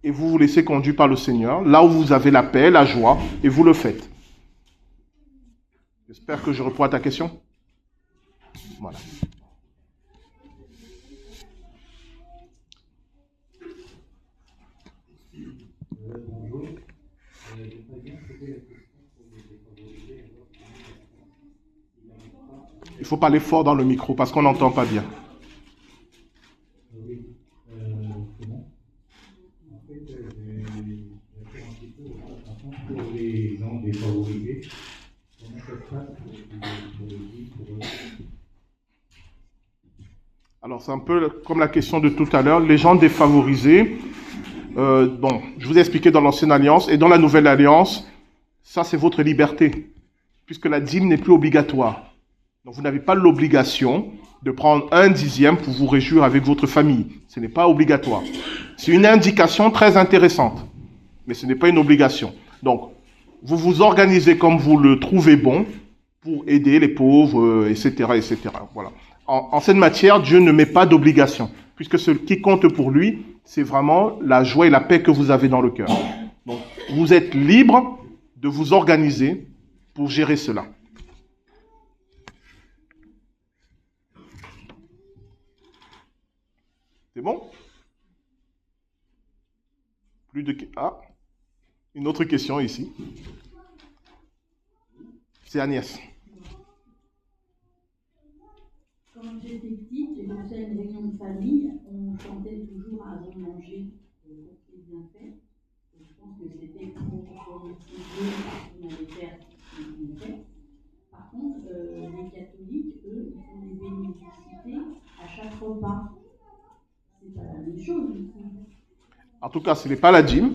Et vous vous laissez conduire par le Seigneur, là où vous avez la paix, la joie, et vous le faites. J'espère que je réponds à ta question. Voilà. Bonjour. Je voudrais bien poser la question pour les défavorisés. Il faut parler fort dans le micro parce qu'on n'entend pas bien. Oui, c'est bon. En fait, j'ai fait un petit peu de préparation pour les gens défavorisés. Comment ça se passe pour les vies, pour eux? Alors, c'est un peu comme la question de tout à l'heure. Les gens défavorisés, bon, je vous ai expliqué dans l'Ancienne Alliance et dans la Nouvelle Alliance, ça c'est votre liberté, puisque la dîme n'est plus obligatoire. Donc, vous n'avez pas l'obligation de prendre 1/10 pour vous réjouir avec votre famille. Ce n'est pas obligatoire. C'est une indication très intéressante, mais ce n'est pas une obligation. Donc, vous vous organisez comme vous le trouvez bon pour aider les pauvres, etc., etc. Voilà. En cette matière, Dieu ne met pas d'obligation, puisque ce qui compte pour lui, c'est vraiment la joie et la paix que vous avez dans le cœur. Donc, vous êtes libre de vous organiser pour gérer cela. C'est bon? Plus de... Ah, une autre question ici. C'est Agnès. Quand j'étais petite, et dans une réunion de famille, on chantait toujours avant de manger c'est bien fait. Et je pense que c'était pour remercier Dieu qu'on allait faire ce qu'il fait. Par contre, les catholiques, eux, ils font des bénédictions à chaque repas. C'est pas la même chose, du coup. En tout cas, ce n'est pas la dîme.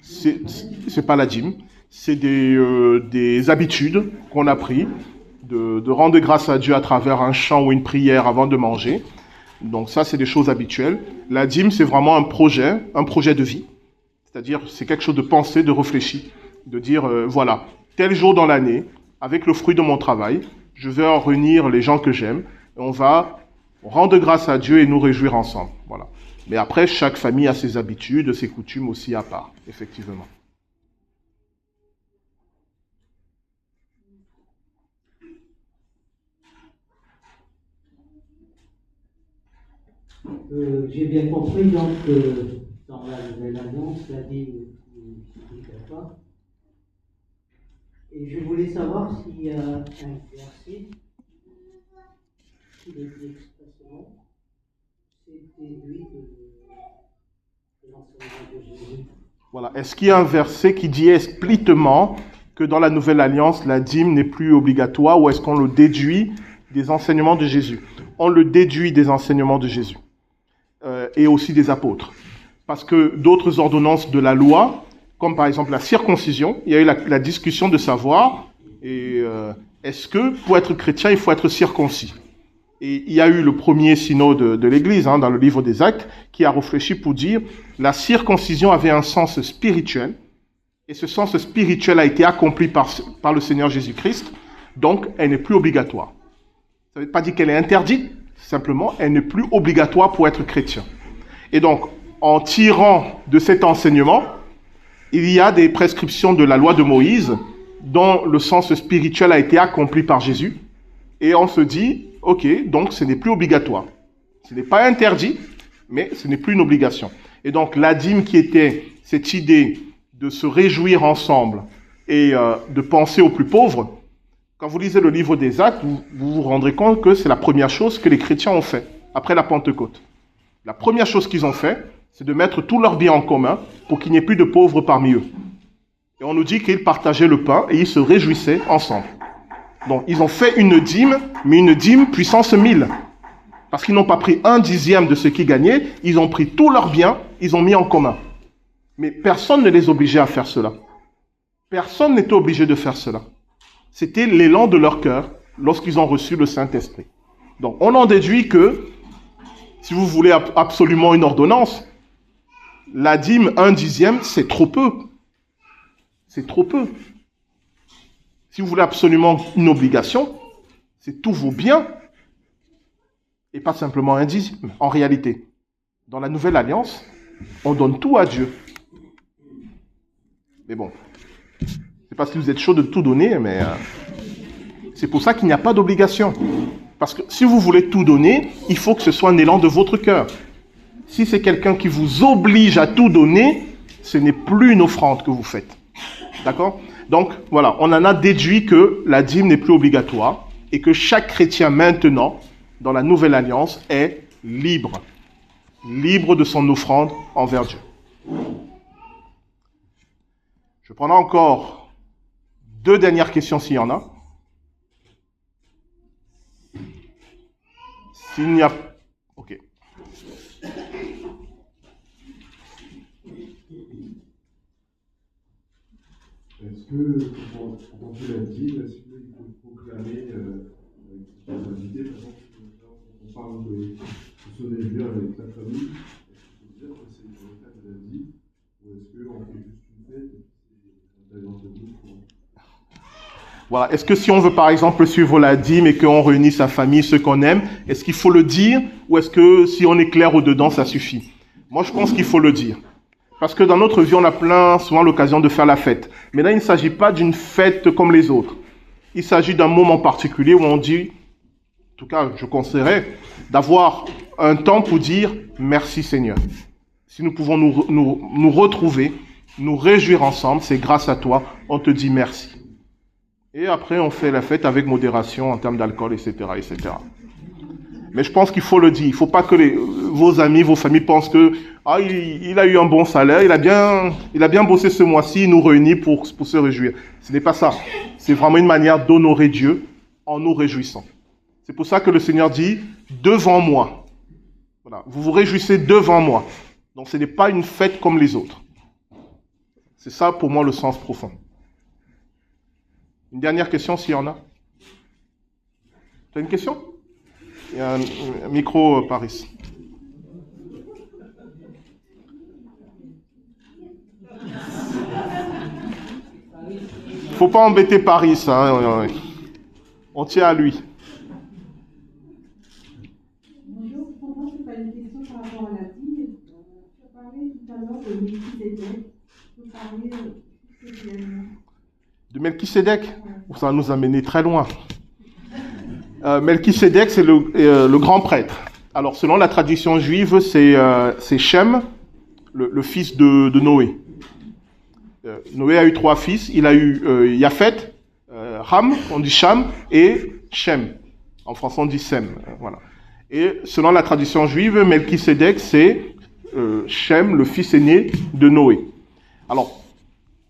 C'est pas la dîme. C'est des habitudes qu'on a prises de rendre grâce à Dieu à travers un chant ou une prière avant de manger. Donc ça, c'est des choses habituelles. La dîme, c'est vraiment un projet de vie. C'est-à-dire, c'est quelque chose de pensé, de réfléchi, de dire, voilà, tel jour dans l'année, avec le fruit de mon travail, je vais en réunir les gens que j'aime, et on va rendre grâce à Dieu et nous réjouir ensemble. Voilà. Mais après, chaque famille a ses habitudes, ses coutumes aussi à part, effectivement. J'ai bien compris, donc, dans la Nouvelle Alliance, la dîme n'est pas. Et je voulais savoir s'il y a un verset qui le dit expressément, c'est déduit de l'enseignement de Jésus. Voilà. Est-ce qu'il y a un verset qui dit explicitement que dans la Nouvelle Alliance, la dîme n'est plus obligatoire, ou est-ce qu'on le déduit des enseignements de Jésus? On le déduit des enseignements de Jésus et aussi des apôtres. Parce que d'autres ordonnances de la loi, comme par exemple la circoncision, il y a eu la discussion de savoir est-ce que pour être chrétien, il faut être circoncis? Et il y a eu le premier synode de l'Église, dans le livre des Actes, qui a réfléchi pour dire la circoncision avait un sens spirituel, et ce sens spirituel a été accompli par le Seigneur Jésus-Christ, donc elle n'est plus obligatoire. Ça ne veut pas dire qu'elle est interdite, simplement elle n'est plus obligatoire pour être chrétien. Et donc, en tirant de cet enseignement, il y a des prescriptions de la loi de Moïse dont le sens spirituel a été accompli par Jésus, et on se dit, ok, donc ce n'est plus obligatoire. Ce n'est pas interdit, mais ce n'est plus une obligation. Et donc la dîme qui était cette idée de se réjouir ensemble et de penser aux plus pauvres, quand vous lisez le livre des Actes, vous vous rendrez compte que c'est la première chose que les chrétiens ont fait après la Pentecôte. La première chose qu'ils ont fait, c'est de mettre tous leurs biens en commun pour qu'il n'y ait plus de pauvres parmi eux. Et on nous dit qu'ils partageaient le pain et ils se réjouissaient ensemble. Donc, ils ont fait une dîme, mais une dîme puissance 1000. Parce qu'ils n'ont pas pris 1/10 de ce qu'ils gagnaient, ils ont pris tous leurs biens, ils ont mis en commun. Mais personne ne les obligeait à faire cela. Personne n'était obligé de faire cela. C'était l'élan de leur cœur lorsqu'ils ont reçu le Saint-Esprit. Donc, on en déduit que, si vous voulez absolument une ordonnance, la dîme 1/10, c'est trop peu. C'est trop peu. Si vous voulez absolument une obligation, c'est tous vos biens et pas simplement 1/10. En réalité, dans la Nouvelle Alliance, on donne tout à Dieu. Mais bon, c'est parce que vous êtes chaud de tout donner, mais C'est pour ça qu'il n'y a pas d'obligation. Parce que si vous voulez tout donner, il faut que ce soit un élan de votre cœur. Si c'est quelqu'un qui vous oblige à tout donner, ce n'est plus une offrande que vous faites. D'accord? Donc, voilà, on en a déduit que la dîme n'est plus obligatoire et que chaque chrétien maintenant, dans la nouvelle alliance, est libre. Libre de son offrande envers Dieu. Je prendrai encore 2 dernières questions s'il y en a. S'il n'y a... Ok. Est-ce que, quand on fait la dîme, est-ce qu'il faut proclamer la invité, par exemple, on parle de se réjouir avec sa famille, est-ce qu'il faut dire que c'est dans le cadre de la dîme, ou est-ce qu'on fait juste une fête et on entre nous pour... Voilà. Est-ce que si on veut par exemple suivre la dîme et qu'on réunit sa famille, ceux qu'on aime, est-ce qu'il faut le dire ou est-ce que si on est clair au-dedans, ça suffit? Moi, je pense qu'il faut le dire. Parce que dans notre vie, on a souvent l'occasion de faire la fête. Mais là, il ne s'agit pas d'une fête comme les autres. Il s'agit d'un moment particulier où on dit, en tout cas, je conseillerais d'avoir un temps pour dire merci Seigneur. Si nous pouvons nous retrouver, nous réjouir ensemble, c'est grâce à toi, on te dit merci. Et après, on fait la fête avec modération en termes d'alcool, etc., etc. Mais je pense qu'il faut le dire. Il ne faut pas que vos amis, vos familles pensent que il a eu un bon salaire, il a bien bossé ce mois-ci, il nous réunit pour se réjouir. Ce n'est pas ça. C'est vraiment une manière d'honorer Dieu en nous réjouissant. C'est pour ça que le Seigneur dit « devant moi ». Voilà. Vous vous réjouissez devant moi. Donc ce n'est pas une fête comme les autres. C'est ça pour moi le sens profond. Une dernière question s'il y en a. Tu as une question? Il y a un micro, Paris. Faut pas embêter Paris, hein. On tient à lui. Bonjour, pour moi, c'est pas une question par rapport à la dîme. Tu as parlé tout à l'heure de Melchisédek. Tu peux parler spécialement. De Melchisédek? Ça va nous amener très loin. Melchisédek, c'est le grand prêtre. Alors, selon la tradition juive, c'est Shem, le fils de Noé. Noé a eu 3 fils. Il a eu Yaphet, Ham, on dit Cham, et Shem. En français, on dit Sem. Voilà. Et selon la tradition juive, Melchisédek, c'est Shem, le fils aîné de Noé. Alors,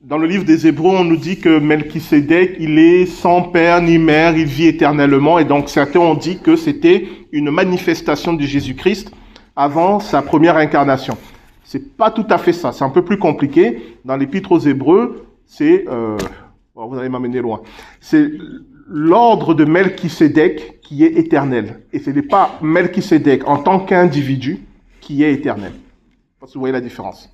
dans le livre des Hébreux, on nous dit que Melchisédek, il est sans père ni mère, il vit éternellement. Et donc, certains ont dit que c'était une manifestation de Jésus-Christ avant sa première incarnation. C'est pas tout à fait ça. C'est un peu plus compliqué. Dans l'Épître aux Hébreux, vous allez m'amener loin. C'est l'ordre de Melchisédek qui est éternel. Et ce n'est pas Melchisédek en tant qu'individu qui est éternel. Je sais pas si vous voyez la différence.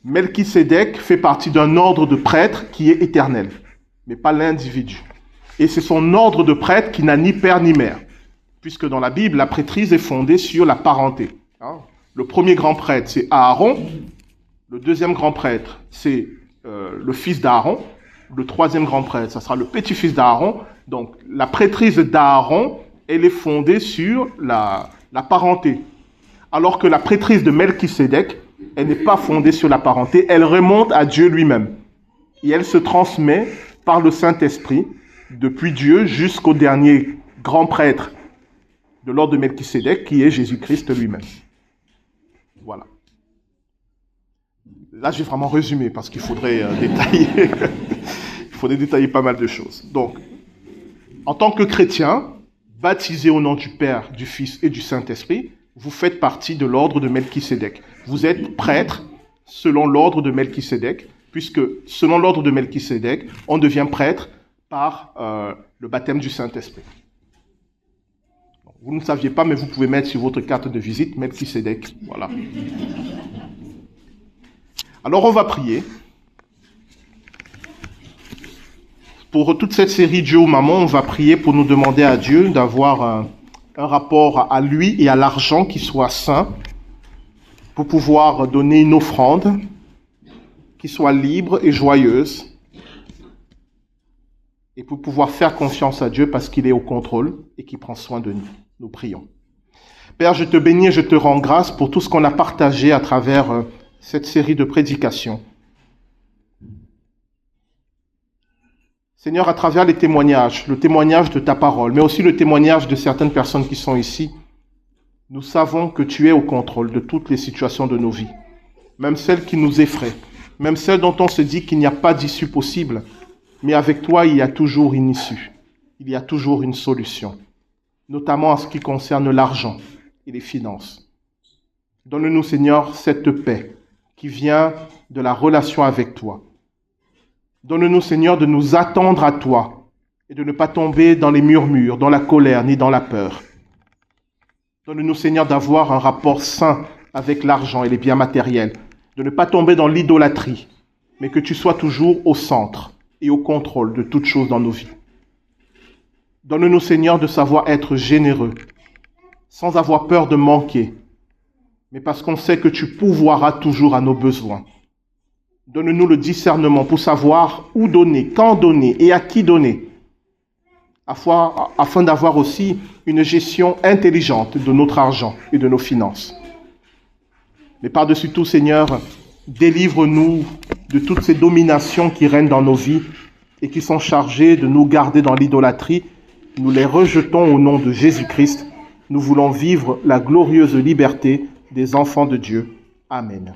Melchisédek fait partie d'un ordre de prêtres qui est éternel, mais pas l'individu. Et c'est son ordre de prêtre qui n'a ni père ni mère, puisque dans la Bible, la prêtrise est fondée sur la parenté. Le premier grand prêtre, c'est Aaron. Le deuxième grand prêtre, c'est le fils d'Aaron. Le troisième grand prêtre, ça sera le petit-fils d'Aaron. Donc, la prêtrise d'Aaron, elle est fondée sur la parenté. Alors que la prêtrise de Melchisédek, elle n'est pas fondée sur la parenté, elle remonte à Dieu lui-même. Et elle se transmet par le Saint-Esprit, depuis Dieu jusqu'au dernier grand prêtre de l'ordre de Melchisédek, qui est Jésus-Christ lui-même. Voilà. Là, j'ai vraiment résumé, parce qu'il faudrait détailler. Il faudrait détailler pas mal de choses. Donc, en tant que chrétien, baptisé au nom du Père, du Fils et du Saint-Esprit, vous faites partie de l'ordre de Melchisédek. Vous êtes prêtre selon l'ordre de Melchisédek, puisque selon l'ordre de Melchisédek, on devient prêtre par le baptême du Saint-Esprit. Vous ne saviez pas, mais vous pouvez mettre sur votre carte de visite Melchisédek. Voilà. Alors on va prier. Pour toute cette série Dieu ou Maman, on va prier pour nous demander à Dieu d'avoir un rapport à lui et à l'argent qui soit saint, pour pouvoir donner une offrande qui soit libre et joyeuse, et pour pouvoir faire confiance à Dieu parce qu'il est au contrôle et qu'il prend soin de nous. Nous prions. Père, je te bénis et je te rends grâce pour tout ce qu'on a partagé à travers cette série de prédications. Seigneur, à travers les témoignages, le témoignage de ta parole, mais aussi le témoignage de certaines personnes qui sont ici, nous savons que tu es au contrôle de toutes les situations de nos vies, même celles qui nous effraient, même celles dont on se dit qu'il n'y a pas d'issue possible, mais avec toi, il y a toujours une issue, il y a toujours une solution, notamment en ce qui concerne l'argent et les finances. Donne-nous, Seigneur, cette paix qui vient de la relation avec toi. Donne-nous, Seigneur, de nous attendre à toi et de ne pas tomber dans les murmures, dans la colère, ni dans la peur. Donne-nous, Seigneur, d'avoir un rapport sain avec l'argent et les biens matériels, de ne pas tomber dans l'idolâtrie, mais que tu sois toujours au centre et au contrôle de toutes choses dans nos vies. Donne-nous, Seigneur, de savoir être généreux, sans avoir peur de manquer, mais parce qu'on sait que tu pourvoiras toujours à nos besoins. Donne-nous le discernement pour savoir où donner, quand donner et à qui donner, afin d'avoir aussi une gestion intelligente de notre argent et de nos finances. Mais par-dessus tout, Seigneur, délivre-nous de toutes ces dominations qui règnent dans nos vies et qui sont chargées de nous garder dans l'idolâtrie. Nous les rejetons au nom de Jésus-Christ. Nous voulons vivre la glorieuse liberté des enfants de Dieu. Amen.